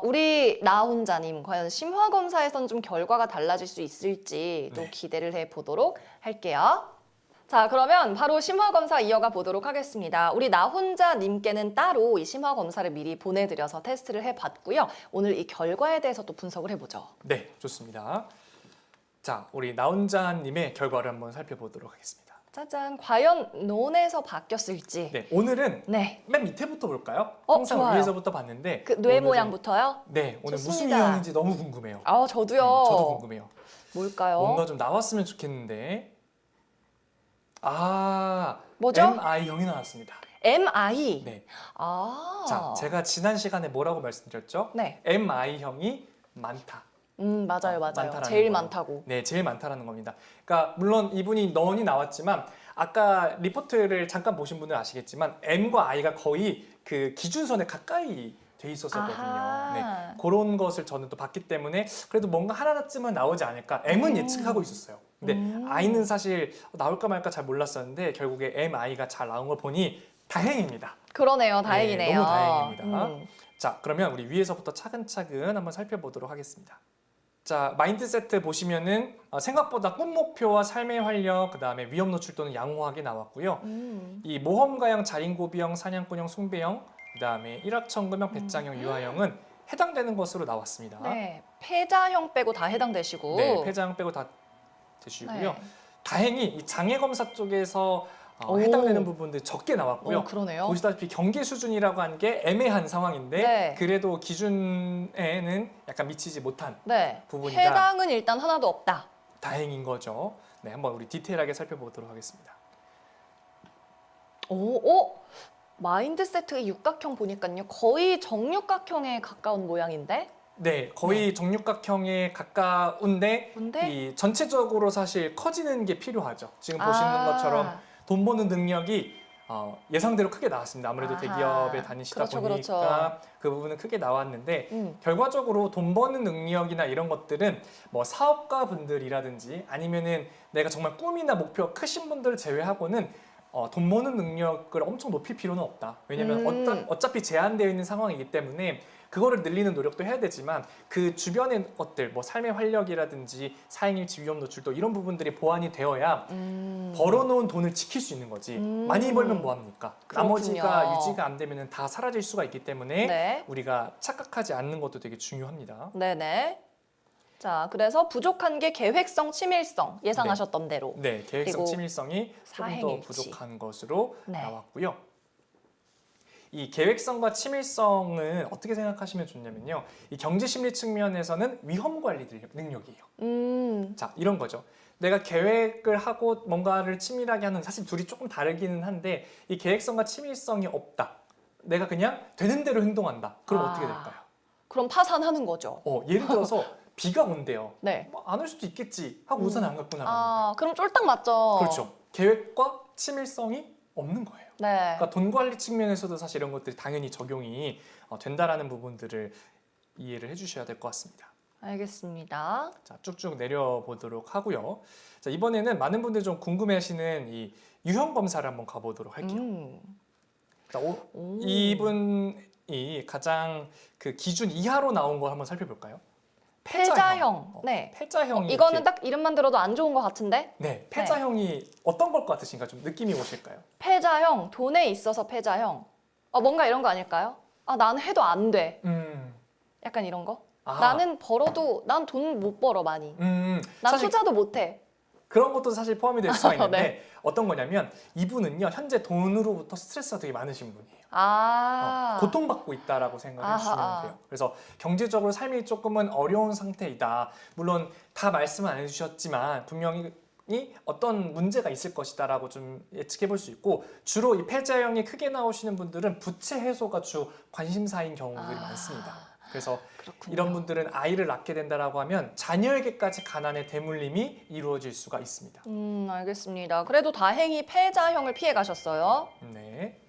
우리 나 혼자님 과연 심화 검사에서는 좀 결과가 달라질 수 있을지 또 네. 기대를 해보도록 할게요. 자, 그러면 바로 심화 검사 이어가 보도록 하겠습니다. 우리 나 혼자님께는 따로 이 심화 검사를 미리 보내드려서 테스트를 해봤고요. 오늘 이 결과에 대해서 또 분석을 해보죠. 네, 좋습니다. 자, 우리 나혼자님의 결과를 한번 살펴보도록 하겠습니다. 짜잔, 과연 논에서 바뀌었을지. 네, 오늘은 네. 맨 밑에부터 볼까요? 항상 좋아요. 위에서부터 봤는데 그 뇌 오늘은- 모양부터요? 네, 오늘 무슨 좋습니다. 유형인지 너무 궁금해요. 아, 저도요. 저도 궁금해요. 뭘까요? 뭔가 좀 나왔으면 좋겠는데 뭐죠? MI형이 나왔습니다. MI. 네. 아. 자, 제가 지난 시간에 뭐라고 말씀드렸죠? 네. MI형이 많다. 맞아요. 많다라는 제일 거예요. 많다고. 네, 제일 많다라는 겁니다. 그러니까 물론 이분이 넌이 나왔지만 아까 리포트를 잠깐 보신 분은 아시겠지만 M과 I가 거의 그 기준선에 가까이 돼 있었거든요. 아하. 네, 그런 것을 저는 또 봤기 때문에 그래도 뭔가 하나쯤은 나오지 않을까. M은 예측하고 있었어요. 근데 I는 사실 나올까 말까 잘 몰랐었는데 결국에 M, I가 잘 나온 걸 보니 다행입니다. 그러네요. 다행이네요. 너무 다행입니다. 자, 그러면 우리 위에서부터 차근차근 한번 살펴보도록 하겠습니다. 자, 마인드세트 보시면은 생각보다 꿈 목표와 삶의 활력, 그 다음에 위험 노출 또는 양호하게 나왔고요. 이 모험가형, 자린고비형, 사냥꾼형, 숭배형, 그 다음에 일확천금형, 배짱형, 유아형은 해당되는 것으로 나왔습니다. 네. 패자형 빼고 다 해당되시고. 네, 패자형 빼고 다 되시고요. 네. 다행히 이 장애 검사 쪽에서 오. 해당되는 부분들 적게 나왔고요. 그러네요. 보시다시피 경계 수준이라고 한 게 애매한 상황인데 네. 그래도 기준에는 약간 미치지 못한 네. 부분이다. 해당은 일단 하나도 없다. 다행인 거죠. 네, 한번 우리 디테일하게 살펴보도록 하겠습니다. 마인드세트의 육각형 보니까요. 거의 정육각형에 가까운 모양인데? 네, 거의 정육각형에 가까운데 근데? 이 전체적으로 사실 커지는 게 필요하죠. 지금 보시는 것처럼 돈 버는 능력이 예상대로 크게 나왔습니다. 아무래도 아하. 대기업에 다니시다 그렇죠, 보니까 그렇죠. 그 부분은 크게 나왔는데 결과적으로 결과적으로 돈 버는 능력이나 이런 것들은 뭐 사업가 분들이라든지 아니면은 내가 정말 꿈이나 목표가 크신 분들을 제외하고는 돈 버는 능력을 엄청 높일 필요는 없다. 왜냐하면 어차피 제한되어 있는 상황이기 때문에 그거를 늘리는 노력도 해야 되지만 그 주변의 것들, 뭐 삶의 활력이라든지 사행일치 위험 노출도 이런 부분들이 보완이 되어야 벌어놓은 돈을 지킬 수 있는 거지. 많이 벌면 뭐합니까? 그렇군요. 나머지가 유지가 안 되면 다 사라질 수가 있기 때문에 네. 우리가 착각하지 않는 것도 되게 중요합니다. 네네. 자, 그래서 부족한 게 계획성, 치밀성 예상하셨던 대로. 네, 계획성, 그리고 치밀성이 조금 더 사행일치. 부족한 것으로 네. 나왔고요. 이 계획성과 치밀성은 어떻게 생각하시면 좋냐면요. 이 경제심리 측면에서는 위험관리 능력이에요. 자, 이런 거죠. 내가 계획을 하고 뭔가를 치밀하게 하는 사실 둘이 조금 다르기는 한데 이 계획성과 치밀성이 없다. 내가 그냥 되는 대로 행동한다. 그럼 어떻게 될까요? 그럼 파산하는 거죠. 예를 들어서 비가 온대요. 네. 안 올 수도 있겠지 하고 우산 안 갖고 나가는 거예요. 그럼 쫄딱 맞죠. 그렇죠. 계획과 치밀성이 없는 거예요. 네. 그러니까 돈 관리 측면에서도 사실 이런 것들이 당연히 적용이 된다라는 부분들을 이해를 해주셔야 될 것 같습니다. 알겠습니다. 자, 쭉쭉 내려보도록 하고요. 자, 이번에는 많은 분들이 좀 궁금해하시는 이 유형 검사를 한번 가보도록 할게요. 자, 이분이 가장 그 기준 이하로 나온 걸 한번 살펴볼까요? 패자형. 네. 패자형이 이거는 이렇게- 딱 이름만 들어도 안 좋은 것 같은데? 네, 패자형이 어떤 걸 것 같으신가 좀 느낌이 오실까요? 패자형, 돈에 있어서 패자형. 뭔가 이런 거 아닐까요? 나는 해도 안 돼. 약간 이런 거? 아. 나는 벌어도 난 돈 못 벌어 많이. 난 사실 투자도 못 해. 그런 것도 사실 포함이 될 수가 있는데 네. 어떤 거냐면 이분은요 현재 돈으로부터 스트레스가 되게 많으신 분이에요. 고통받고 있다라고 생각해 주시면 돼요. 그래서 경제적으로 삶이 조금은 어려운 상태이다. 물론 다 말씀은 안 해주셨지만 분명히 어떤 문제가 있을 것이다라고 좀 예측해 볼 수 있고 주로 이 패자형이 크게 나오시는 분들은 부채 해소가 주 관심사인 경우들이 많습니다. 그래서 그렇군요. 이런 분들은 아이를 낳게 된다라고 하면 자녀에게까지 가난의 대물림이 이루어질 수가 있습니다. 알겠습니다. 그래도 다행히 패자형을 피해 가셨어요. 네.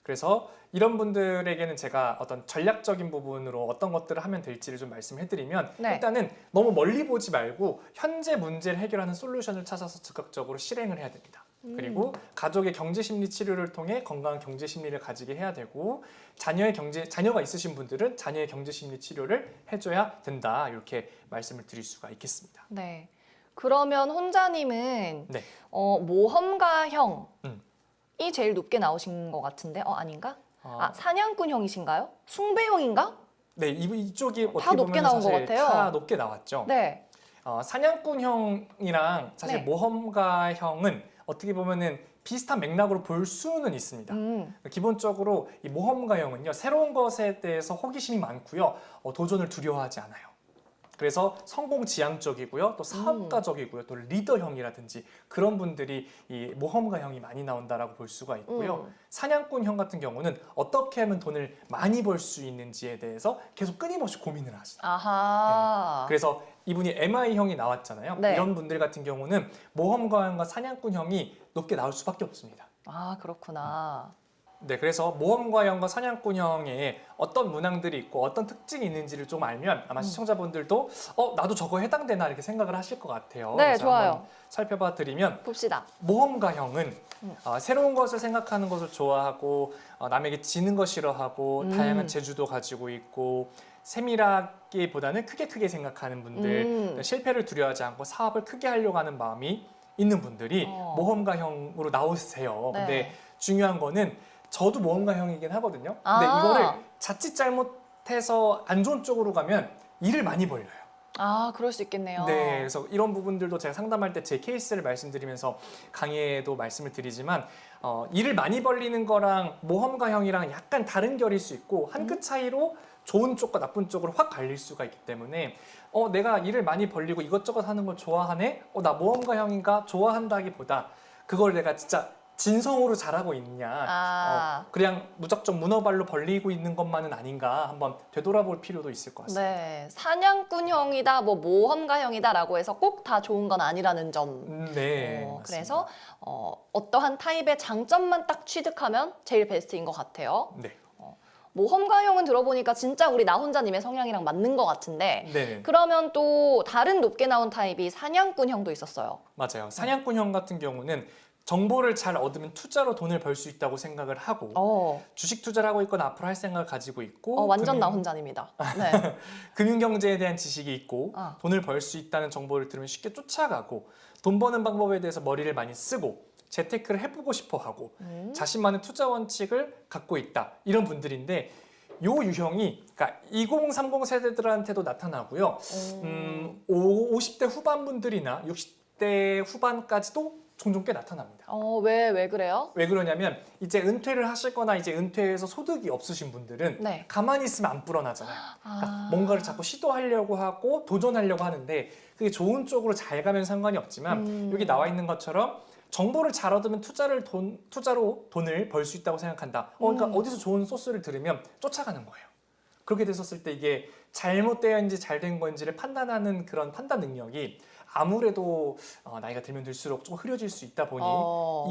그래서 이런 분들에게는 제가 어떤 전략적인 부분으로 어떤 것들을 하면 될지를 좀 말씀해드리면 네. 일단은 너무 멀리 보지 말고 현재 문제를 해결하는 솔루션을 찾아서 즉각적으로 실행을 해야 됩니다. 그리고 가족의 경제심리 치료를 통해 건강한 경제심리를 가지게 해야 되고 자녀가 있으신 분들은 자녀의 경제심리 치료를 해줘야 된다. 이렇게 말씀을 드릴 수가 있겠습니다. 네. 그러면 혼자님은 네. 모험가형이 음. 제일 높게 나오신 것 같은데 아닌가? 사냥꾼형이신가요? 숭배형인가? 네, 이쪽이 어떻게 다 높게 보면 나온 것 사실 같아요. 다 높게 나왔죠. 네. 사냥꾼형이랑 사실 네. 모험가형은 어떻게 보면은 비슷한 맥락으로 볼 수는 있습니다. 기본적으로 이 모험가형은요, 새로운 것에 대해서 호기심이 많고요, 도전을 두려워하지 않아요. 그래서 성공지향적이고요, 또 사업가적이고요, 또 리더형이라든지 그런 분들이 이 모험가형이 많이 나온다라고 볼 수가 있고요. 사냥꾼형 같은 경우는 어떻게 하면 돈을 많이 벌 수 있는지에 대해서 계속 끊임없이 고민을 하시죠. 아하. 그래서 이분이 MI형이 나왔잖아요. 네. 이런 분들 같은 경우는 모험가형과 사냥꾼형이 높게 나올 수밖에 없습니다. 그렇구나. 네, 그래서 모험가형과 사냥꾼형에 어떤 문항들이 있고 어떤 특징이 있는지를 좀 알면 아마 시청자분들도 나도 저거 해당되나 이렇게 생각을 하실 것 같아요. 네, 그래서 좋아요. 한번 살펴봐 드리면 봅시다. 모험가형은 새로운 것을 생각하는 것을 좋아하고 남에게 지는 거 싫어하고 다양한 재주도 가지고 있고 세밀하기보다는 크게 생각하는 분들, 실패를 두려워하지 않고 사업을 크게 하려고 하는 마음이 있는 분들이 모험가형으로 나오세요. 네. 근데 중요한 거는 저도 모험가형이긴 하거든요. 근데 이거를 자칫 잘못해서 안 좋은 쪽으로 가면 일을 많이 벌려요. 그럴 수 있겠네요. 네, 그래서 이런 부분들도 제가 상담할 때 제 케이스를 말씀드리면서 강의에도 말씀을 드리지만 일을 많이 벌리는 거랑 모험가형이랑 약간 다른 결일 수 있고 한 끗 차이로 좋은 쪽과 나쁜 쪽으로 확 갈릴 수가 있기 때문에 내가 일을 많이 벌리고 이것저것 하는 걸 좋아하네? 나 모험가형인가? 좋아한다기보다 그걸 내가 진짜 진성으로 잘하고 있냐 그냥 무작정 문어발로 벌리고 있는 것만은 아닌가 한번 되돌아볼 필요도 있을 것 같습니다. 네, 사냥꾼형이다, 모험가형이다라고 해서 꼭 다 좋은 건 아니라는 점. 네, 맞습니다. 그래서 어떠한 타입의 장점만 딱 취득하면 제일 베스트인 것 같아요. 네. 모험가형은 들어보니까 진짜 우리 나 혼자님의 성향이랑 맞는 것 같은데 네. 그러면 또 다른 높게 나온 타입이 사냥꾼형도 있었어요. 맞아요. 사냥꾼형 같은 경우는 정보를 잘 얻으면 투자로 돈을 벌 수 있다고 생각을 하고 주식 투자를 하고 있거나 앞으로 할 생각을 가지고 있고 완전 나 혼자님이다. 네. 금융경제에 대한 지식이 있고 돈을 벌 수 있다는 정보를 들으면 쉽게 쫓아가고 돈 버는 방법에 대해서 머리를 많이 쓰고 재테크를 해보고 싶어 하고 자신만의 투자 원칙을 갖고 있다. 이런 분들인데 요 유형이 그러니까 2030 세대들한테도 나타나고요. 50대 후반분들이나 60대 후반까지도 종종 꽤 나타납니다. 왜 그래요? 왜 그러냐면 이제 은퇴를 하시거나 이제 은퇴해서 소득이 없으신 분들은 네. 가만히 있으면 안 불어나잖아요. 그러니까 뭔가를 자꾸 시도하려고 하고 도전하려고 하는데 그게 좋은 쪽으로 잘 가면 상관이 없지만 여기 나와 있는 것처럼 정보를 잘 얻으면 투자로 돈을 벌 수 있다고 생각한다. 그러니까 어디서 좋은 소스를 들으면 쫓아가는 거예요. 그렇게 됐었을 때 이게 잘못되었는지 잘 된 건지를 판단하는 그런 판단 능력이 아무래도 나이가 들면 들수록 좀 흐려질 수 있다 보니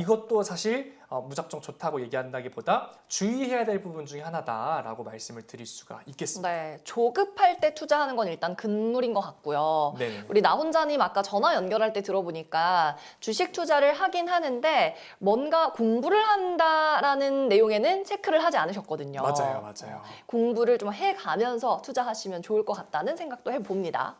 이것도 사실 무작정 좋다고 얘기한다기보다 주의해야 될 부분 중에 하나다라고 말씀을 드릴 수가 있겠습니다. 네, 조급할 때 투자하는 건 일단 금물인 것 같고요. 네네. 우리 나훈자님 아까 전화 연결할 때 들어보니까 주식 투자를 하긴 하는데 뭔가 공부를 한다라는 내용에는 체크를 하지 않으셨거든요. 맞아요. 공부를 좀 해가면서 투자하시면 좋을 것 같다는 생각도 해봅니다.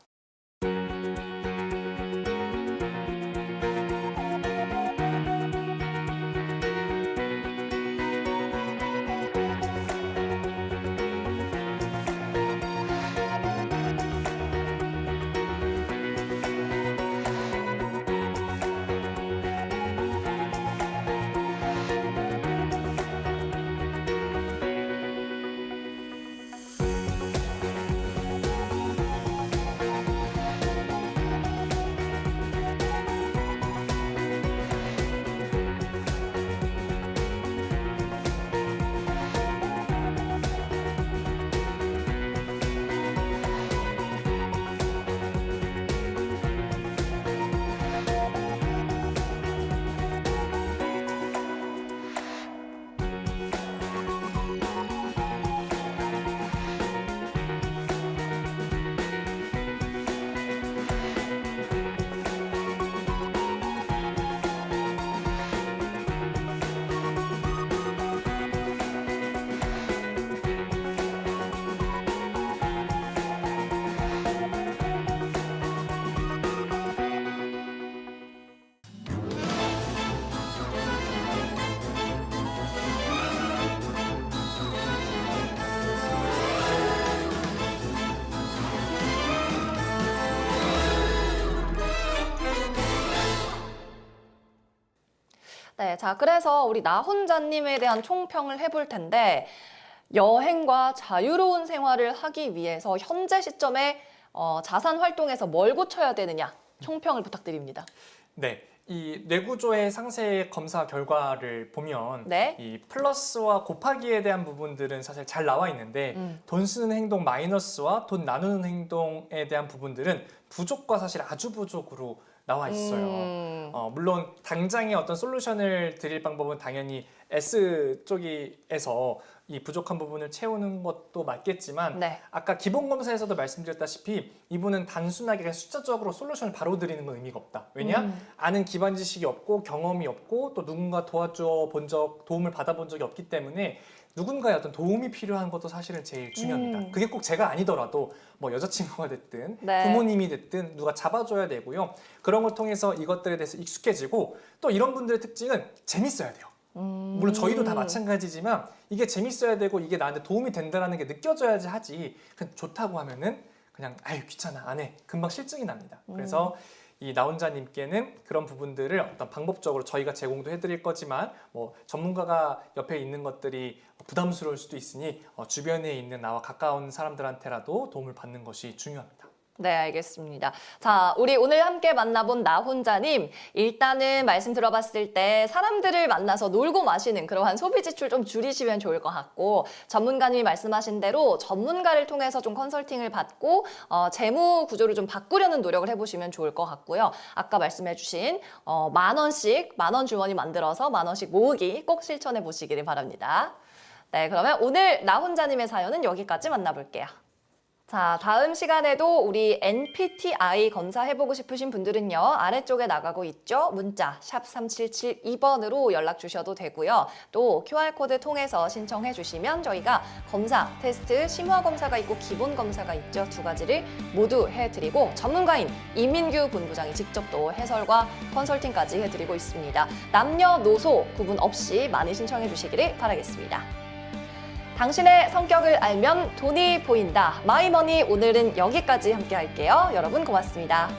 네, 자, 그래서 우리 나훈자님에 대한 총평을 해볼 텐데 여행과 자유로운 생활을 하기 위해서 현재 시점에 자산 활동에서 뭘 고쳐야 되느냐 총평을 부탁드립니다. 네, 이 뇌구조의 상세 검사 결과를 보면 네. 이 플러스와 곱하기에 대한 부분들은 사실 잘 나와 있는데 돈 쓰는 행동 마이너스와 돈 나누는 행동에 대한 부분들은 부족과 사실 아주 부족으로 나와 있어요. 물론 당장의 어떤 솔루션을 드릴 방법은 당연히 S 쪽에서 이 부족한 부분을 채우는 것도 맞겠지만 네. 아까 기본 검사에서도 말씀드렸다시피 이분은 단순하게 그냥 숫자적으로 솔루션을 바로 드리는 건 의미가 없다. 왜냐? 아는 기반 지식이 없고 경험이 없고 또 누군가 도와줘 본 적, 도움을 받아본 적이 없기 때문에 누군가의 어떤 도움이 필요한 것도 사실은 제일 중요합니다. 그게 꼭 제가 아니더라도 뭐 여자친구가 됐든 네. 부모님이 됐든 누가 잡아줘야 되고요. 그런 걸 통해서 이것들에 대해서 익숙해지고 또 이런 분들의 특징은 재밌어야 돼요. 물론 저희도 다 마찬가지지만 이게 재밌어야 되고 이게 나한테 도움이 된다는 게 느껴져야지 하지 그냥 좋다고 하면은 그냥 아유 귀찮아 안 해 금방 실증이 납니다. 그래서 이 나훈자님께는 그런 부분들을 어떤 방법적으로 저희가 제공도 해드릴 거지만 뭐 전문가가 옆에 있는 것들이 부담스러울 수도 있으니 주변에 있는 나와 가까운 사람들한테라도 도움을 받는 것이 중요합니다. 네, 알겠습니다. 자, 우리 오늘 함께 만나본 나훈자님, 일단은 말씀 들어봤을 때 사람들을 만나서 놀고 마시는 그러한 소비 지출 좀 줄이시면 좋을 것 같고, 전문가님이 말씀하신 대로 전문가를 통해서 좀 컨설팅을 받고 재무 구조를 좀 바꾸려는 노력을 해보시면 좋을 것 같고요. 아까 말씀해주신 만 원 주머니 만들어서 만 원씩 모으기 꼭 실천해 보시기를 바랍니다. 네, 그러면 오늘 나훈자님의 사연은 여기까지 만나볼게요. 자, 다음 시간에도 우리 MBTI 검사해보고 싶으신 분들은요, 아래쪽에 나가고 있죠? 문자 샵 3772번으로 연락 주셔도 되고요. 또 QR코드 통해서 신청해 주시면 저희가 검사, 테스트, 심화 검사가 있고 기본 검사가 있죠. 두 가지를 모두 해드리고 전문가인 이민규 본부장이 직접 또 해설과 컨설팅까지 해드리고 있습니다. 남녀노소 구분 없이 많이 신청해 주시기를 바라겠습니다. 당신의 성격을 알면 돈이 보인다. 마이머니 오늘은 여기까지 함께 할게요. 여러분 고맙습니다.